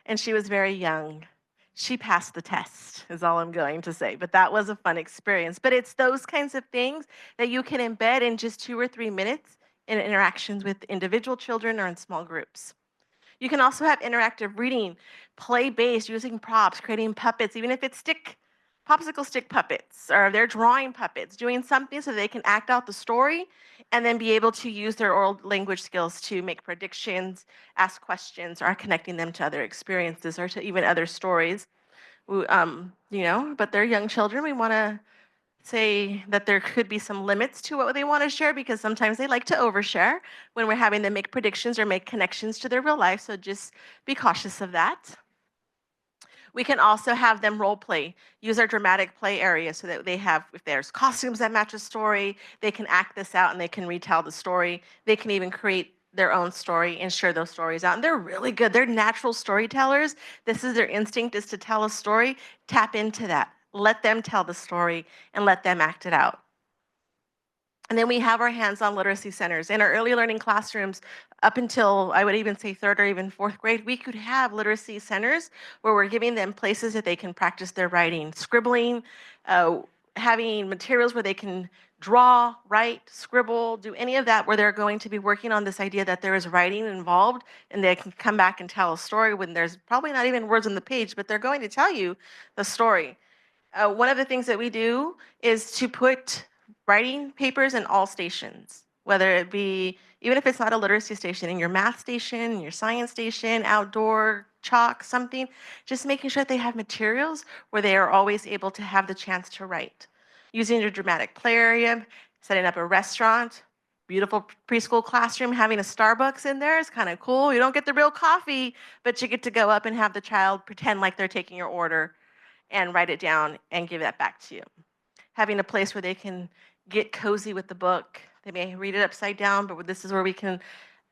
And she was very young. She passed the test, is all I'm going to say. But that was a fun experience. But it's those kinds of things that you can embed in just 2 or 3 minutes in interactions with individual children or in small groups. You can also have interactive reading, play-based, using props, creating puppets, even if it's popsicle stick puppets, or they're drawing puppets, doing something so they can act out the story and then be able to use their oral language skills to make predictions, ask questions, or connecting them to other experiences or to even other stories. But they're young children. We want to say that there could be some limits to what they want to share, because sometimes they like to overshare when we're having them make predictions or make connections to their real life. So just be cautious of that. We can also have them role play, use our dramatic play area so that if there's costumes that match a story, they can act this out and they can retell the story. They can even create their own story and share those stories out. And they're really good. They're natural storytellers. This is their instinct, is to tell a story. Tap into that. Let them tell the story and let them act it out. And then we have our hands-on literacy centers. In our early learning classrooms, up until, I would even say, 3rd or even 4th grade, we could have literacy centers where we're giving them places that they can practice their writing, scribbling, having materials where they can draw, write, scribble, do any of that, where they're going to be working on this idea that there is writing involved, and they can come back and tell a story when there's probably not even words on the page, but they're going to tell you the story. One of the things that we do is to put writing papers in all stations, whether it be, even if it's not a literacy station, in your math station, your science station, outdoor, chalk, something, just making sure that they have materials where they are always able to have the chance to write. Using your dramatic play area, setting up a restaurant, beautiful preschool classroom, having a Starbucks in there is kind of cool. You don't get the real coffee, but you get to go up and have the child pretend like they're taking your order and write it down and give that back to you. Having a place where they can get cozy with the book. They may read it upside down, but this is where we can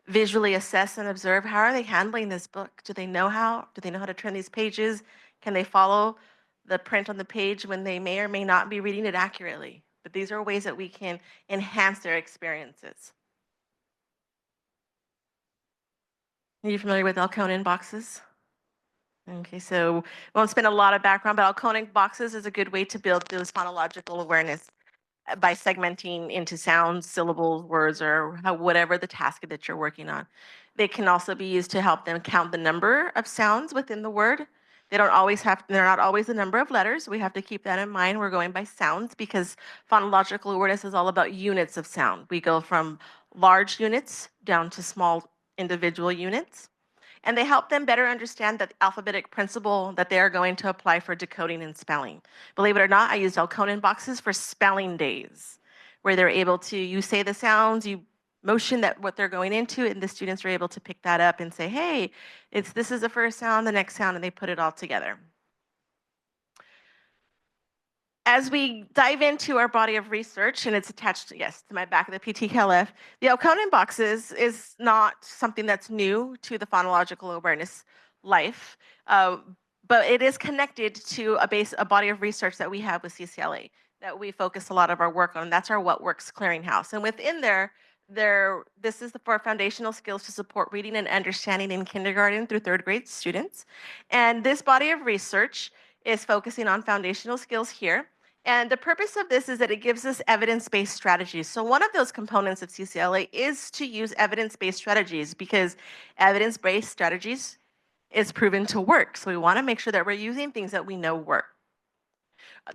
visually assess and observe, how are they handling this book? Do they know how? Do they know how to turn these pages? Can they follow the print on the page when they may or may not be reading it accurately? But these are ways that we can enhance their experiences. Are you familiar with Alconin boxes? Okay, so we won't spend a lot of background, but Alconin boxes is a good way to build those phonological awareness by segmenting into sounds, syllables, words, or whatever the task that you're working on. They can also be used to help them count the number of sounds within the word. They're not always the number of letters. We have to keep that in mind. We're going by sounds because phonological awareness is all about units of sound. We go from large units down to small individual units. And they help them better understand the alphabetic principle that they are going to apply for decoding and spelling. Believe it or not, I used Alconin boxes for spelling days, where they're able to, you say the sounds, you motion that what they're going into, and the students are able to pick that up and say, hey, this is the first sound, the next sound, and they put it all together. As we dive into our body of research, and it's attached, yes, to my back of the PTKLF, the Alconin boxes is not something that's new to the phonological awareness life. but it is connected to a body of research that we have with CCLA that we focus a lot of our work on. That's our What Works Clearinghouse. And within this is for foundational skills to support reading and understanding in kindergarten through third grade students. And this body of research is focusing on foundational skills here. And the purpose of this is that it gives us evidence-based strategies. So one of those components of CCLA is to use evidence-based strategies, because evidence-based strategies is proven to work. So we want to make sure that we're using things that we know work.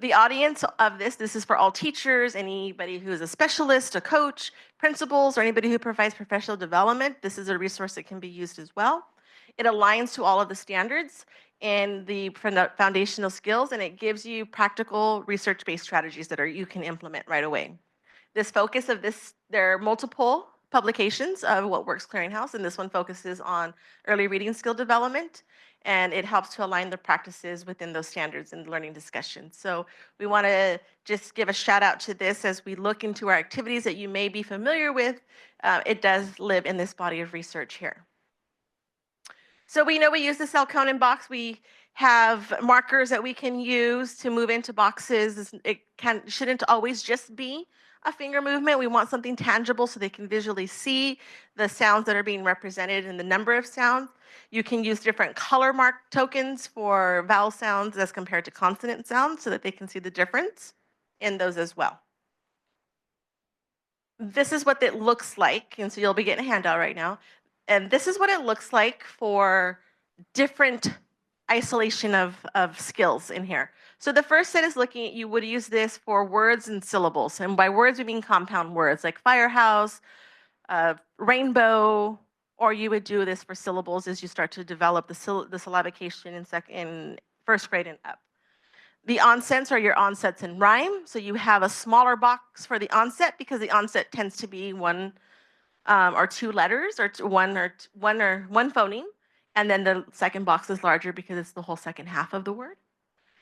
The audience of this is for all teachers, anybody who is a specialist, a coach, principals, or anybody who provides professional development. This is a resource that can be used as well. It aligns to all of the standards and the foundational skills, and it gives you practical research-based strategies that you can implement right away. This focus of this, there are multiple publications of What Works Clearinghouse, and this one focuses on early reading skill development, and it helps to align the practices within those standards and learning discussions. So we want to just give a shout out to this as we look into our activities that you may be familiar with. It does live in this body of research here. So we know we use the cell cone and box. We have markers that we can use to move into boxes. It shouldn't always just be a finger movement. We want something tangible so they can visually see the sounds that are being represented and the number of sounds. You can use different color mark tokens for vowel sounds as compared to consonant sounds so that they can see the difference in those as well. This is what it looks like, and so you'll be getting a handout right now. And this is what it looks like for different isolation of skills in here. So the first set is looking at, you would use this for words and syllables. And by words, we mean compound words like firehouse, rainbow, or you would do this for syllables as you start to develop the syllabication in first grade and up. The onsets are your onsets in rhyme. So you have a smaller box for the onset because the onset tends to be one or two letters, or one phoneme, and then the second box is larger because it's the whole second half of the word.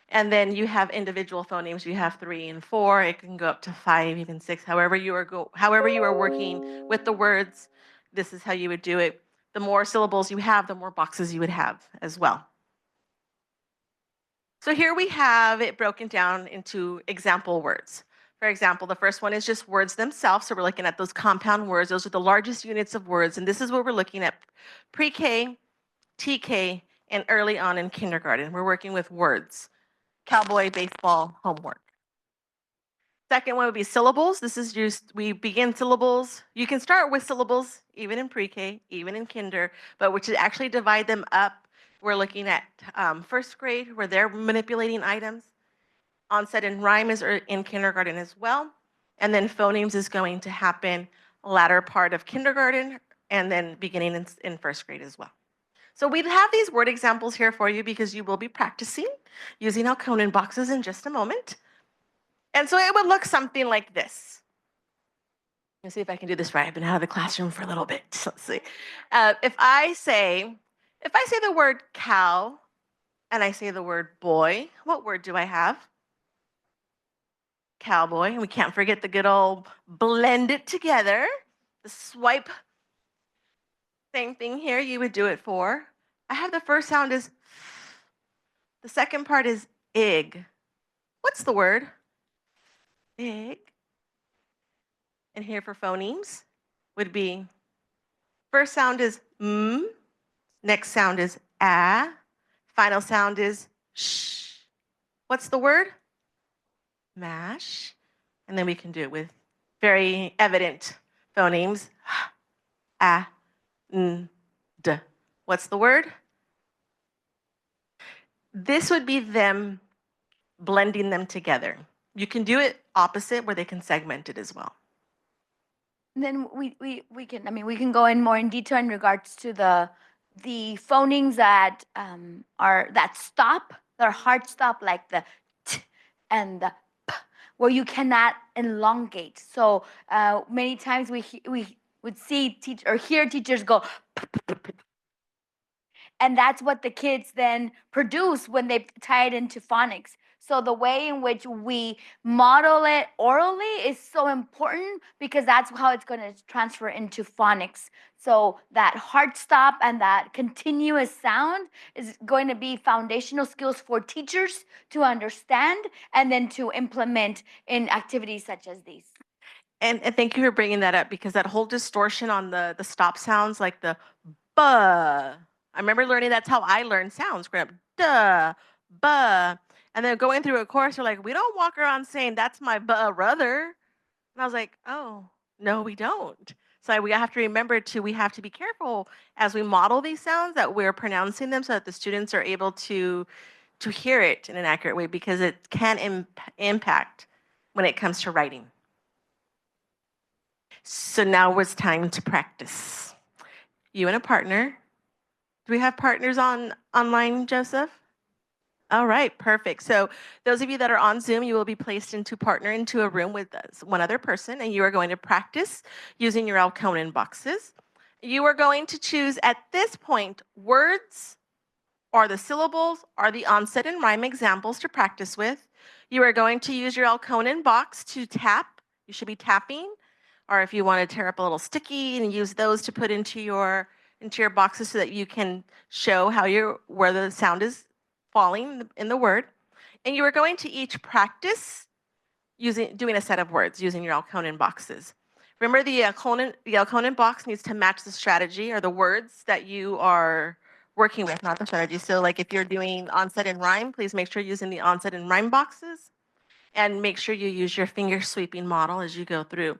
And then you have individual phonemes. You have 3 and 4. It can go up to 5, even 6. However you are working with the words, this is how you would do it. The more syllables you have, the more boxes you would have as well. So here we have it broken down into example words. For example, the first one is just words themselves. So we're looking at those compound words. Those are the largest units of words. And this is what we're looking at: pre-K, TK, and early on in kindergarten. We're working with words: cowboy, baseball, homework. Second one would be syllables. This is just, we begin syllables. You can start with syllables, even in pre-K, even in kinder, but which is actually divide them up. We're looking at first grade, where they're manipulating items. Onset in rhyme is in kindergarten as well. And then phonemes is going to happen latter part of kindergarten and then beginning in first grade as well. So we have these word examples here for you because you will be practicing using our Conan boxes in just a moment. And so it would look something like this. Let's see if I can do this right. I've been out of the classroom for a little bit. So let's see. If I say the word cow and I say the word boy, what word do I have? Cowboy. And we can't forget the good old blend it together. The swipe. Same thing here. You would do it for. I have the first sound is. The second part is ig. What's the word? Ig. And here for phonemes would be, first sound is m, next sound is a, final sound is sh. What's the word? Mash. And then we can do it with very evident phonemes. A, n, d. What's the word? This would be them blending them together. You can do it opposite, where they can segment it as well. And then we can go in more in detail in regards to the phonemes that that stop, they're hard stop, like the t and the p, where you cannot elongate. So many times we would see hear teachers go p, p, p, p. And that's what the kids then produce when they tie it into phonics. So the way in which we model it orally is so important because that's how it's going to transfer into phonics. So that hard stop and that continuous sound is going to be foundational skills for teachers to understand and then to implement in activities such as these. And thank you for bringing that up, because that whole distortion on the stop sounds, like the buh. I remember learning, that's how I learned sounds growing up. Duh, buh. And then going through a course, they're like, we don't walk around saying that's my brother. And I was like, oh, no, we don't. So we have to remember we have to be careful as we model these sounds that we're pronouncing them so that the students are able to hear it in an accurate way, because it can impact when it comes to writing. So now it's time to practice. You and a partner. Do we have partners online, Joseph? All right, perfect. So those of you that are on Zoom, you will be placed into a room with one other person, and you are going to practice using your Alconin boxes. You are going to choose at this point words or the syllables or the onset and rhyme examples to practice with. You are going to use your Alconin box to tap. You should be tapping, or if you want to tear up a little sticky and use those to put into your boxes so that you can show where the sound is falling in the word. And you are going to each practice doing a set of words using your Alconin boxes. Remember, the Alconin box needs to match the strategy or the words that you are working with, not the strategy. So like if you're doing onset and rhyme, please make sure you're using the onset and rhyme boxes, and make sure you use your finger sweeping model as you go through.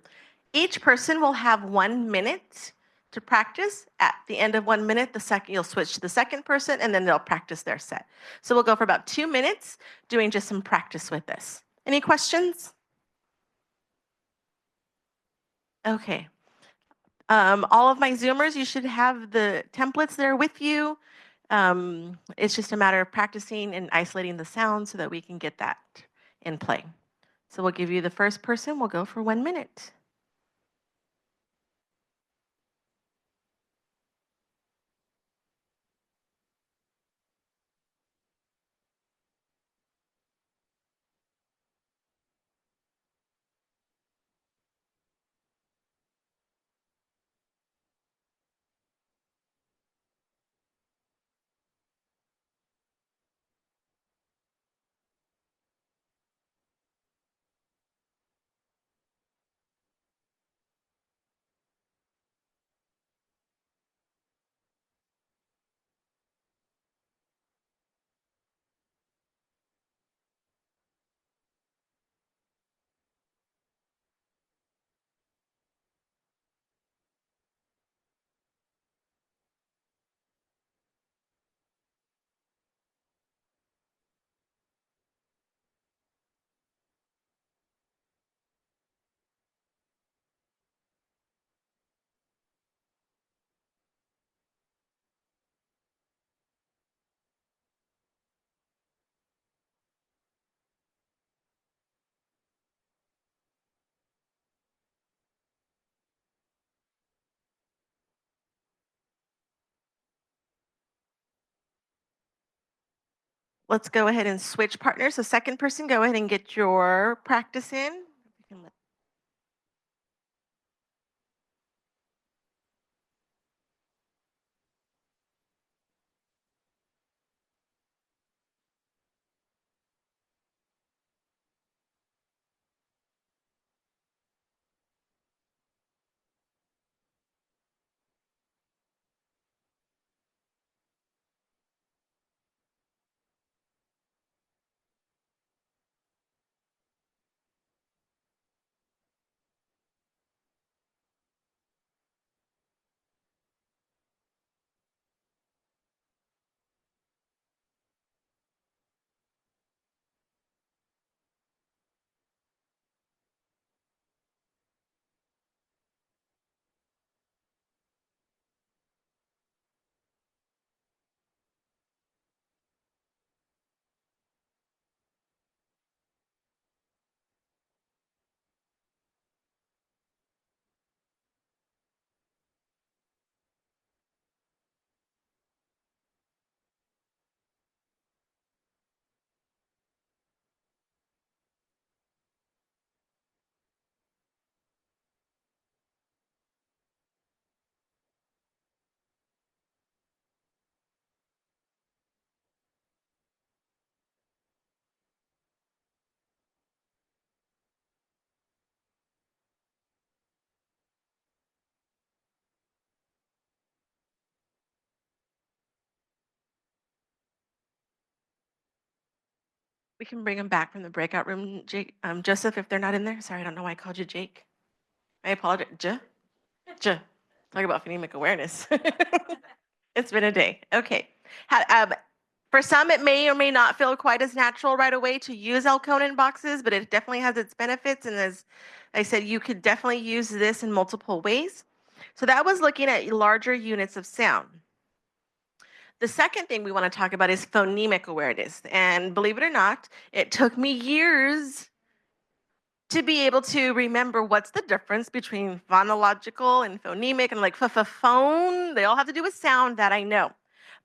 Each person will have 1 minute to practice. At the end of 1 minute, you'll switch to the second person, and then they'll practice their set. So we'll go for about 2 minutes doing just some practice with this. Any questions? Okay. All of my Zoomers, you should have the templates there with you. It's just a matter of practicing and isolating the sound so that we can get that in play. So we'll give you the first person. We'll go for 1 minute. Let's go ahead and switch partners. So second person, go ahead and get your practice in. We can bring them back from the breakout room, Jake. Joseph, if they're not in there. Sorry, I don't know why I called you Jake. I apologize. Talk about phonemic awareness. It's been a day. Okay. For some, it may or may not feel quite as natural right away to use Elkonin boxes, but it definitely has its benefits. And as I said, you could definitely use this in multiple ways. So that was looking at larger units of sound. The second thing we want to talk about is phonemic awareness. And believe it or not, it took me years to be able to remember what's the difference between phonological and phonemic and like phone. They all have to do with sound, that I know.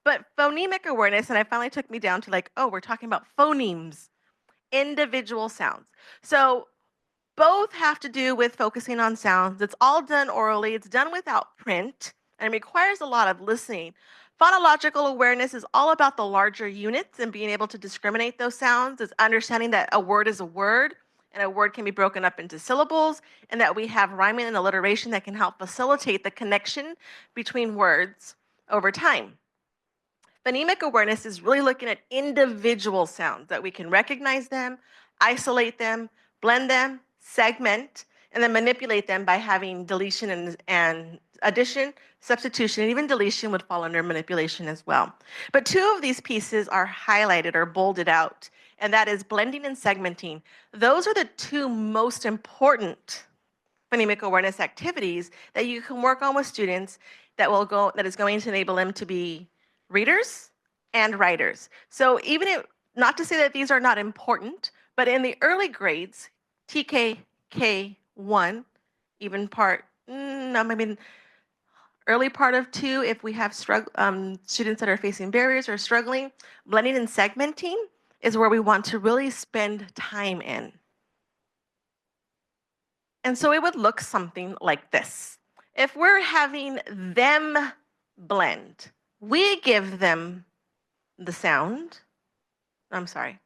But phonemic awareness, and it finally took me down to like, oh, we're talking about phonemes, individual sounds. So both have to do with focusing on sounds. It's all done orally, it's done without print, and requires a lot of listening. Phonological awareness is all about the larger units and being able to discriminate those sounds. It's understanding that a word is a word, and a word can be broken up into syllables, and that we have rhyming and alliteration that can help facilitate the connection between words over time. Phonemic awareness is really looking at individual sounds, that we can recognize them, isolate them, blend them, segment, and then manipulate them by having deletion and addition, substitution, and even deletion would fall under manipulation as well. But two of these pieces are highlighted or bolded out, and that is blending and segmenting. Those are the two most important phonemic awareness activities that you can work on with students that is going to enable them to be readers and writers. So even if, not to say that these are not important, but in the early grades, TK, K1, even early part of 2, if we have students that are facing barriers or struggling, blending and segmenting is where we want to really spend time in. And so it would look something like this. If we're having them blend, we give them the sound. I'm sorry.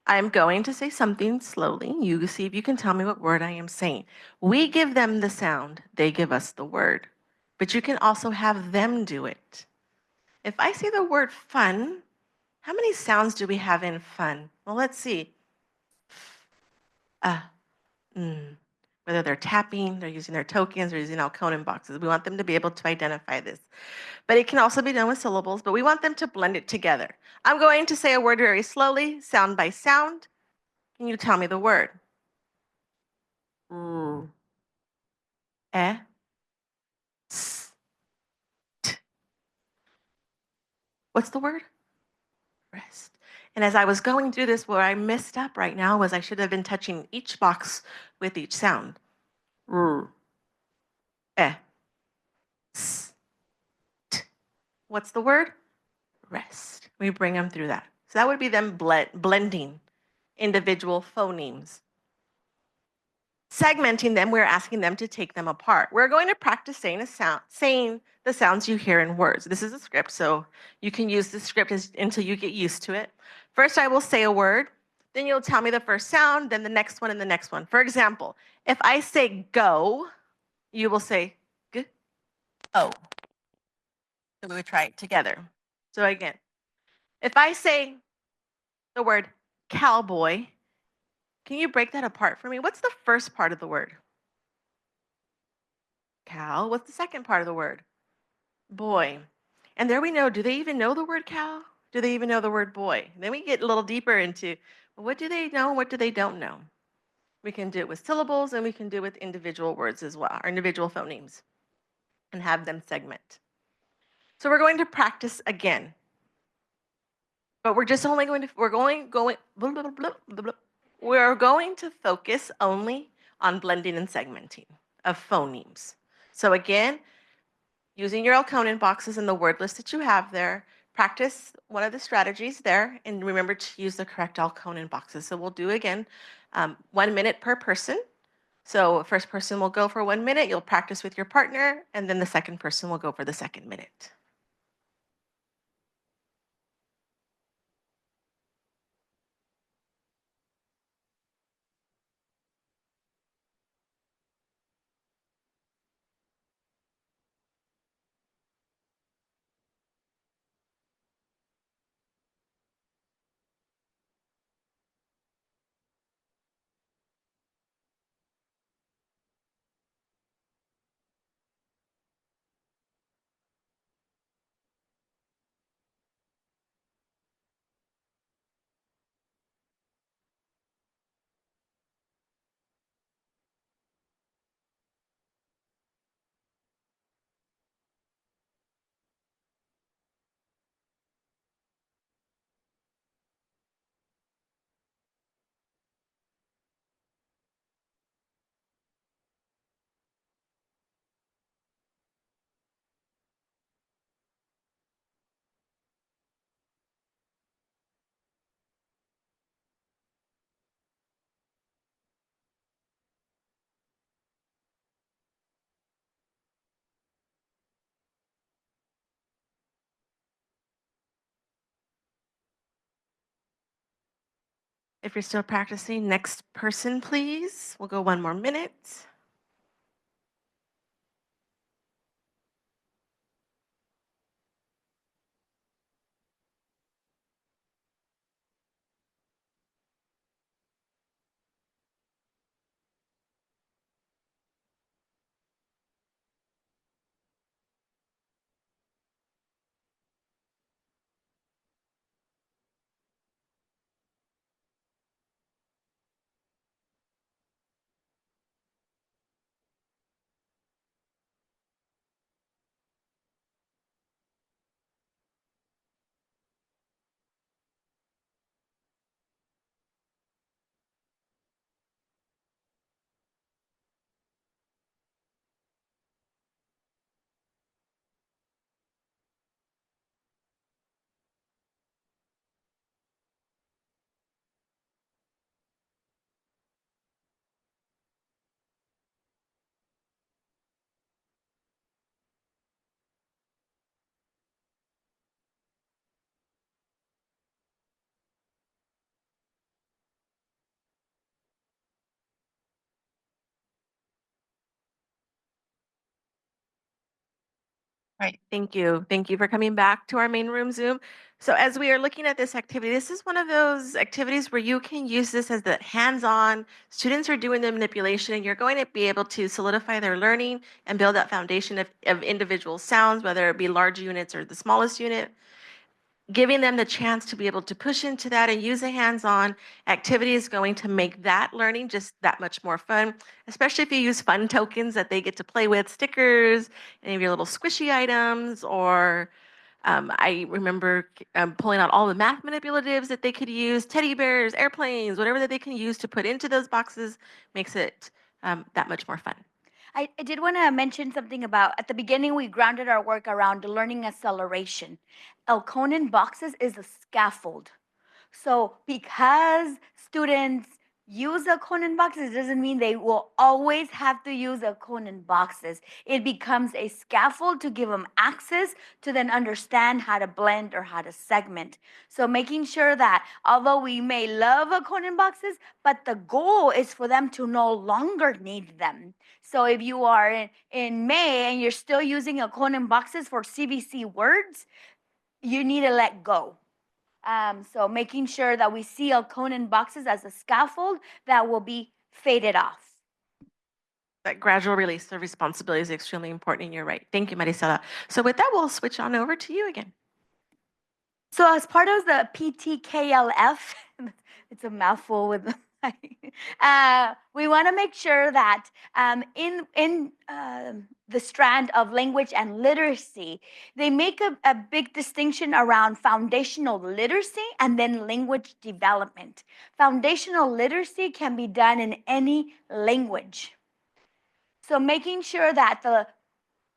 I'm going to say something slowly. You see if you can tell me what word I am saying. We give them the sound, they give us the word. But you can also have them do it. If I say the word fun, how many sounds do we have in fun? Well, let's see. Whether they're tapping, they're using their tokens, or using Elkonin boxes. We want them to be able to identify this. But it can also be done with syllables, but we want them to blend it together. I'm going to say a word very slowly, sound by sound. Can you tell me the word? Eh, s, t. What's the word? Rest. And as I was going through this, where I messed up right now was I should have been touching each box with each sound. Eh, s, t. What's the word? Rest. We bring them through that. So that would be them blending individual phonemes. Segmenting them, we're asking them to take them apart. We're going to practice saying the sounds you hear in words. This is a script, so you can use the script until you get used to it. First, I will say a word, then you'll tell me the first sound, then the next one, and the next one. For example, if I say go, you will say g, oh. So we would try it together. So again, if I say the word cowboy, can you break that apart for me? What's the first part of the word? Cow. What's the second part of the word? Boy. And there we know, do they even know the word cow? Do they even know the word boy? Then we get a little deeper into, well, what do they know and what do they don't know? We can do it with syllables and we can do it with individual words as well, or individual phonemes, and have them segment. So we're going to practice again. But we're just only going to, we're going to focus only on blending and segmenting of phonemes. So again, using your Elkonin boxes and the word list that you have there, practice one of the strategies there, and remember to use the correct Elkonin boxes. So we'll do again 1 minute per person. So first person will go for 1 minute, you'll practice with your partner, and then the second person will go for the second minute. If you're still practicing, next person, please. We'll go one more minute. Right. Thank you. Thank you for coming back to our main room Zoom. So as we are looking at this activity, this is one of those activities where you can use this as the hands-on. Students are doing the manipulation and you're going to be able to solidify their learning and build that foundation of individual sounds, whether it be large units or the smallest unit. Giving them the chance to be able to push into that and use a hands-on activity is going to make that learning just that much more fun, especially if you use fun tokens that they get to play with, stickers, any of your little squishy items, or I remember pulling out all the math manipulatives that they could use, teddy bears, airplanes, whatever that they can use to put into those boxes makes it that much more fun. I did want to mention something about at the beginning, we grounded our work around learning acceleration. Elkonin boxes is a scaffold. So because students use a Conan boxes doesn't mean they will always have to use a Conan boxes. It becomes a scaffold to give them access to then understand how to blend or how to segment. So making sure that although we may love a Conan boxes, but the goal is for them to no longer need them. So if you are in May and you're still using a Conan boxes for CVC words, you need to let go. So making sure that we see Elkonin boxes as a scaffold that will be faded off. That gradual release of responsibility is extremely important, and you're right. Thank you, Maricela. So with that, we'll switch on over to you again. So as part of the PTKLF, it's a mouthful with we want to make sure that in the strand of language and literacy, they make a big distinction around foundational literacy and then language development. Foundational literacy can be done in any language. So making sure that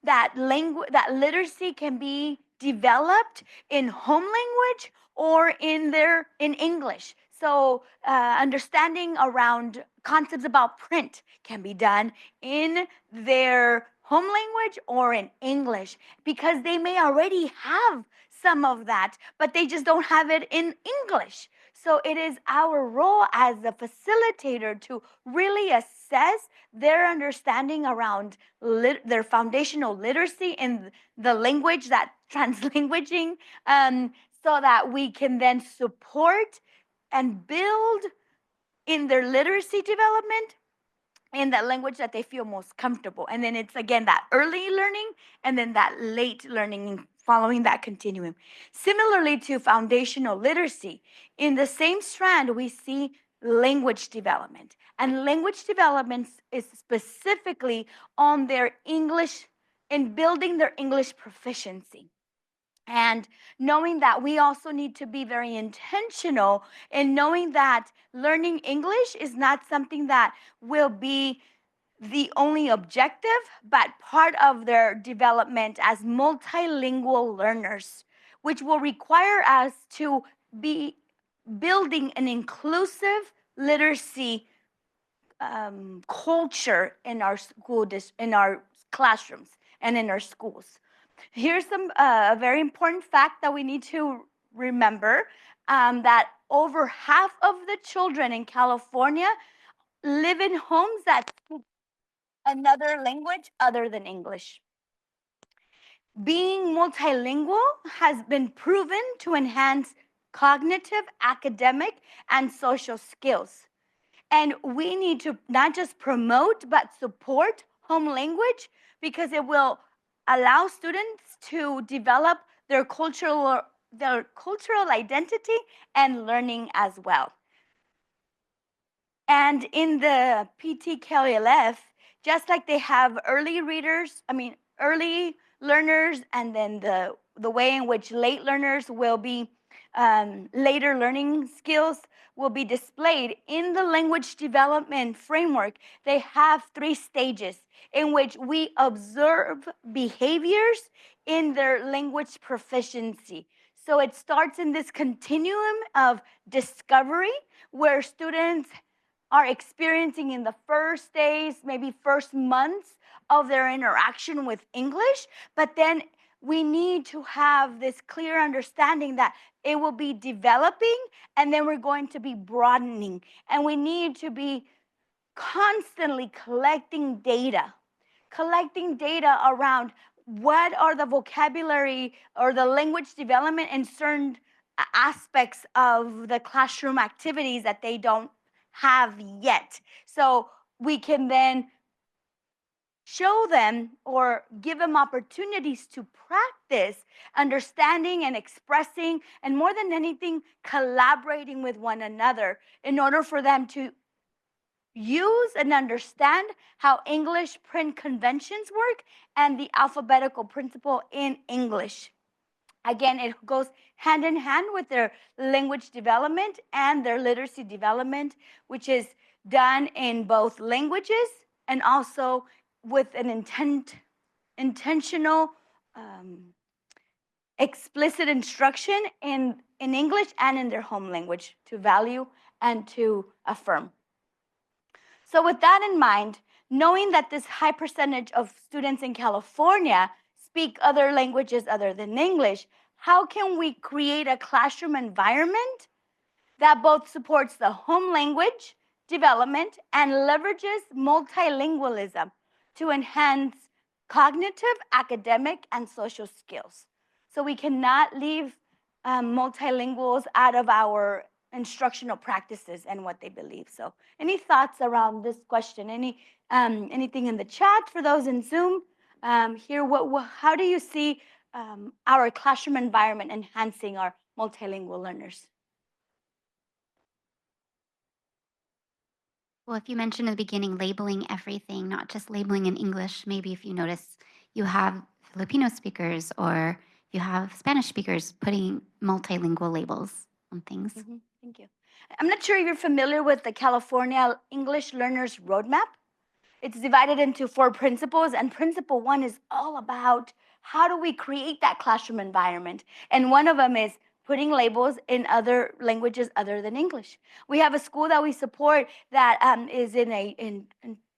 that literacy can be developed in home language or in English. So understanding around concepts about print can be done in their home language or in English because they may already have some of that, but they just don't have it in English. So it is our role as a facilitator to really assess their understanding around their foundational literacy in the language, that translanguaging, so that we can then support and build in their literacy development in that language that they feel most comfortable. And then it's again that early learning and then that late learning following that continuum. Similarly to foundational literacy, in the same strand, we see language development. And language development is specifically on their English, in building their English proficiency. And knowing that we also need to be very intentional in knowing that learning English is not something that will be the only objective, but part of their development as multilingual learners, which will require us to be building an inclusive literacy culture in our in our classrooms and in our schools. Here's some a very important fact that we need to remember that over half of the children in California live in homes that speak another language other than English. Being multilingual has been proven to enhance cognitive, academic, and social skills. And we need to not just promote, but support home language because it will allow students to develop their cultural identity and learning as well. And in the PTKLF, just like they have early learners, and then the way in which late learners will be later learning skills will be displayed in the language development framework. They have 3 stages in which we observe behaviors in their language proficiency. So it starts in this continuum of discovery where students are experiencing in the first days, maybe first months of their interaction with English, but then we need to have this clear understanding that it will be developing and then we're going to be broadening. And we need to be constantly collecting data around what are the vocabulary or the language development in certain aspects of the classroom activities that they don't have yet. So we can then show them or give them opportunities to practice understanding and expressing, and more than anything, collaborating with one another in order for them to use and understand how English print conventions work and the alphabetical principle in English. Again, it goes hand in hand with their language development and their literacy development, which is done in both languages and also with an intentional, explicit instruction in English and in their home language to value and to affirm. So with that in mind, knowing that this high percentage of students in California speak other languages other than English, how can we create a classroom environment that both supports the home language development and leverages multilingualism to enhance cognitive, academic, and social skills? So we cannot leave multilinguals out of our instructional practices and what they believe. So any thoughts around this question? Anything in the chat for those in Zoom? Here, how do you see our classroom environment enhancing our multilingual learners? Well, if you mentioned in the beginning labeling everything, not just labeling in English, maybe if you notice you have Filipino speakers or you have Spanish speakers putting multilingual labels on things. Mm-hmm. Thank you. I'm not sure if you're familiar with the California English Learners Roadmap. It's divided into 4 principles, and principle 1 is all about how do we create that classroom environment. And one of them is putting labels in other languages other than English. We have a school that we support that is in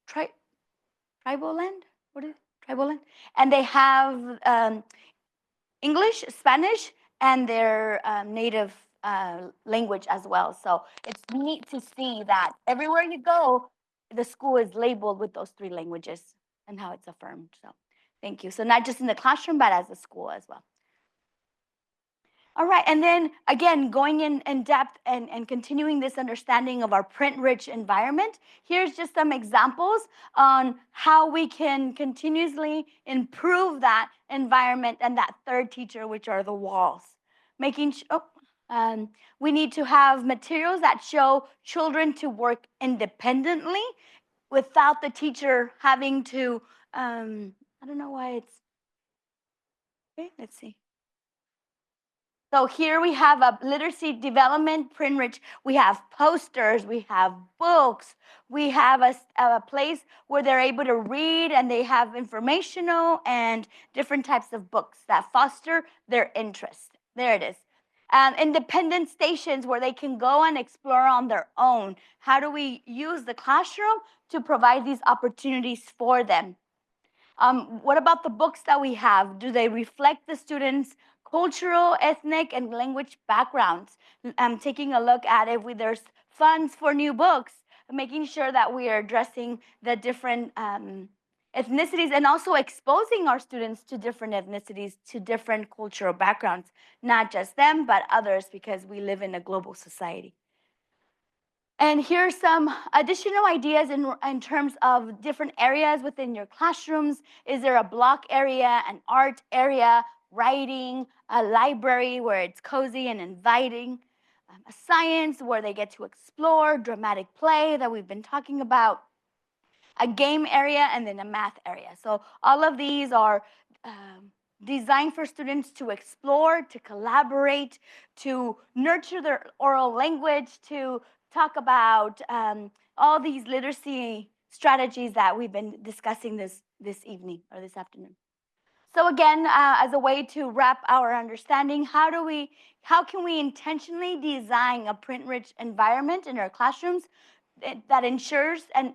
tribal land. What is it? Tribal land? And they have English, Spanish, and their native language as well. So it's neat to see that everywhere you go, the school is labeled with those 3 languages and how it's affirmed. So thank you. So not just in the classroom, but as a school as well. All right, and then again, going in depth and continuing this understanding of our print-rich environment, here's just some examples on how we can continuously improve that environment and that third teacher, which are the walls. We need to have materials that show children to work independently without the teacher having to, I don't know why it's, okay, let's see. So here we have a literacy development print rich. We have posters, we have books, we have a place where they're able to read, and they have informational and different types of books that foster their interest. There it is. Independent stations where they can go and explore on their own. How do we use the classroom to provide these opportunities for them? What about the books that we have? Do they reflect the students' cultural, ethnic, and language backgrounds. Taking a look at if there's funds for new books, making sure that we are addressing the different ethnicities and also exposing our students to different ethnicities, to different cultural backgrounds, not just them, but others, because we live in a global society. And here's some additional ideas in terms of different areas within your classrooms. Is there a block area, an art area, writing, a library where it's cozy and inviting, a science where they get to explore, dramatic play that we've been talking about, a game area, and then a math area. So all of these are designed for students to explore, to collaborate, to nurture their oral language, to talk about all these literacy strategies that we've been discussing this evening or this afternoon. So again, as a way to wrap our understanding, how can we intentionally design a print-rich environment in our classrooms that ensures and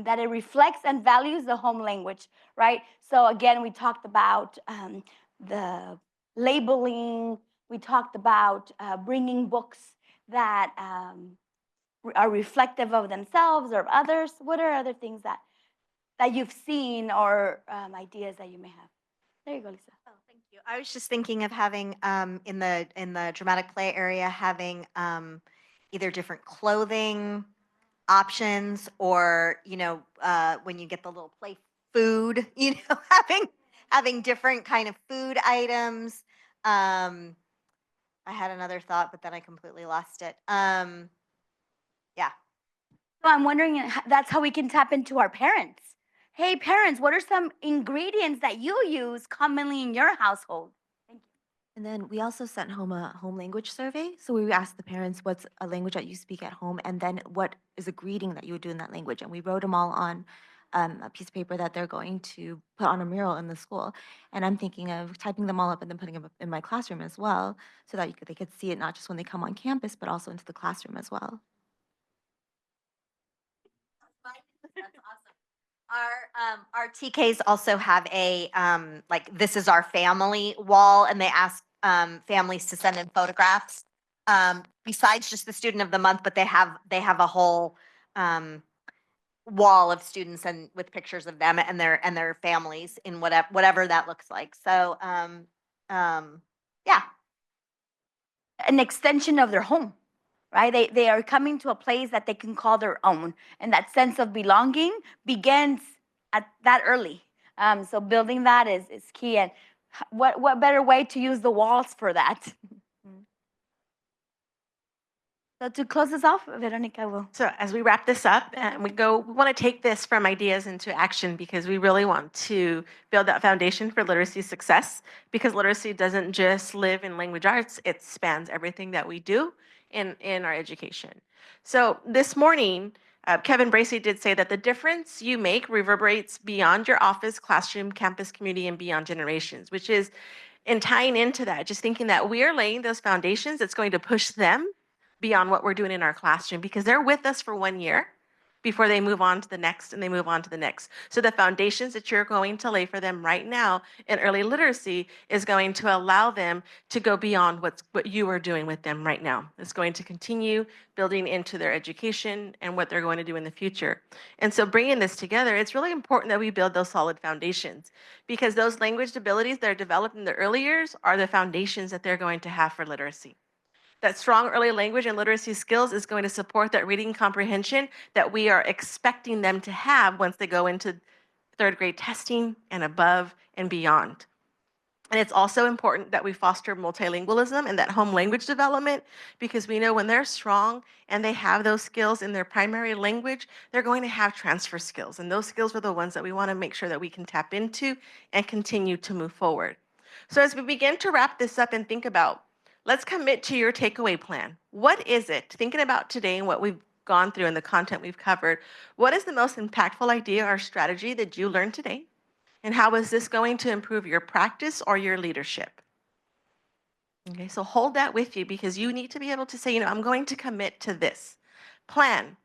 that it reflects and values the home language, right? So again, we talked about the labeling. We talked about bringing books that are reflective of themselves or of others. What are other things that you've seen or ideas that you may have? There you go, Lisa. Oh, thank you. I was just thinking of having in the dramatic play area having either different clothing options or when you get the little play food, having different kind of food items. I had another thought, but then I completely lost it. Yeah. So I'm wondering, that's how we can tap into our parents. Hey, parents, what are some ingredients that you use commonly in your household? Thank you. And then we also sent home a home language survey. So we asked the parents what's a language that you speak at home, and then what is a greeting that you would do in that language. And we wrote them all on a piece of paper that they're going to put on a mural in the school. And I'm thinking of typing them all up and then putting them up in my classroom as well, so that they could see it not just when they come on campus, but also into the classroom as well. That's awesome. Our TKs also have a like this is our family wall, and they ask families to send in photographs besides just the student of the month, but they have a whole wall of students and with pictures of them and their families in whatever that looks like. So yeah. An extension of their home, right? They are coming to a place that they can call their own, and that sense of belonging begins at that early. So building that is key. And what better way to use the walls for that? So to close us off, Veronica will. So as we wrap this up and we want to take this from ideas into action, because we really want to build that foundation for literacy success, because literacy doesn't just live in language arts, it spans everything that we do in our education. So this morning, Kevin Bracey did say that the difference you make reverberates beyond your office, classroom, campus, community, and beyond generations, which is in tying into that, just thinking that we are laying those foundations that's going to push them beyond what we're doing in our classroom, because they're with us for 1 year before they move on to the next and they move on to the next. So the foundations that you're going to lay for them right now in early literacy is going to allow them to go beyond what you are doing with them right now. It's going to continue building into their education and what they're going to do in the future. And so bringing this together, it's really important that we build those solid foundations, because those language abilities that are developed in the early years are the foundations that they're going to have for literacy. That strong early language and literacy skills is going to support that reading comprehension that we are expecting them to have once they go into third grade testing and above and beyond. And it's also important that we foster multilingualism and that home language development, because we know when they're strong and they have those skills in their primary language, they're going to have transfer skills. And those skills are the ones that we want to make sure that we can tap into and continue to move forward. So as we begin to wrap this up and think about, let's commit to your takeaway plan. What is it, thinking about today and what we've gone through and the content we've covered, what is the most impactful idea or strategy that you learned today? And how is this going to improve your practice or your leadership? Okay, so hold that with you, because you need to be able to say, I'm going to commit to this. Plan.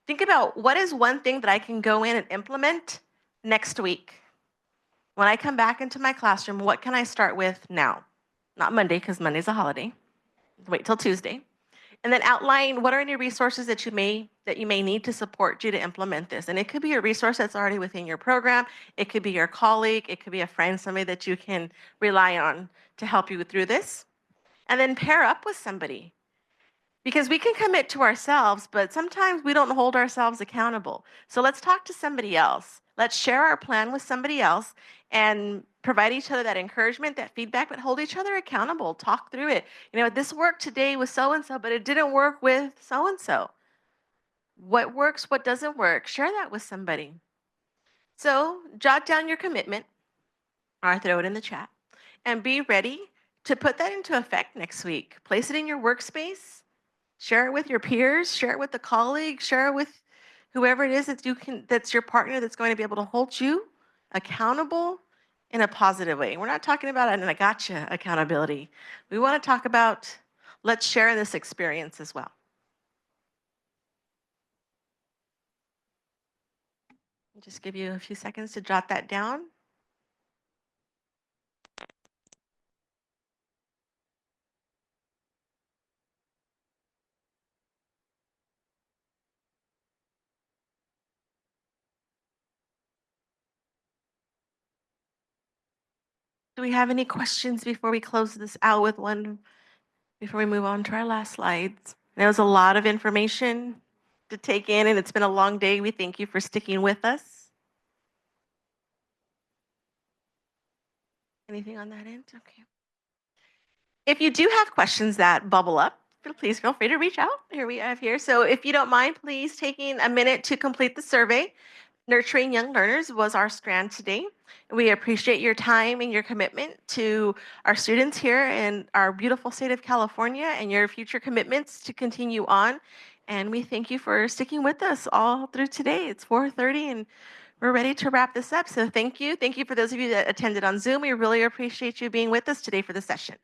Think about, what is one thing that I can go in and implement next week? When I come back into my classroom, what can I start with now? not Monday, because Monday's a holiday. Wait till Tuesday. And then outline what are any resources that you may need to support you to implement this. And it could be a resource that's already within your program. It could be your colleague. It could be a friend, somebody that you can rely on to help you through this. And then pair up with somebody. Because we can commit to ourselves, but sometimes we don't hold ourselves accountable. So let's talk to somebody else. Let's share our plan with somebody else and provide each other that encouragement, that feedback, but hold each other accountable. Talk through it. You know, this worked today with so and so, but it didn't work with so and so. What works, what doesn't work? Share that with somebody. So jot down your commitment, or throw it in the chat, and be ready to put that into effect next week. Place it in your workspace. Share it with your peers, share it with a colleague, share it with whoever it is that's your partner that's going to be able to hold you accountable in a positive way. We're not talking about an I gotcha accountability. We want to talk about let's share this experience as well. I'll just give you a few seconds to jot that down. Do we have any questions before we close this out with one, before we move on to our last slides? There was a lot of information to take in, and it's been a long day. We thank you for sticking with us. Anything on that end? Okay. If you do have questions that bubble up, please feel free to reach out. Here we have here. So if you don't mind, please taking a minute to complete the survey. Nurturing young learners was our strand today. We appreciate your time and your commitment to our students here in our beautiful state of California and your future commitments to continue on. And we thank you for sticking with us all through today. It's 4:30 and we're ready to wrap this up. So thank you. Thank you for those of you that attended on Zoom. We really appreciate you being with us today for the session.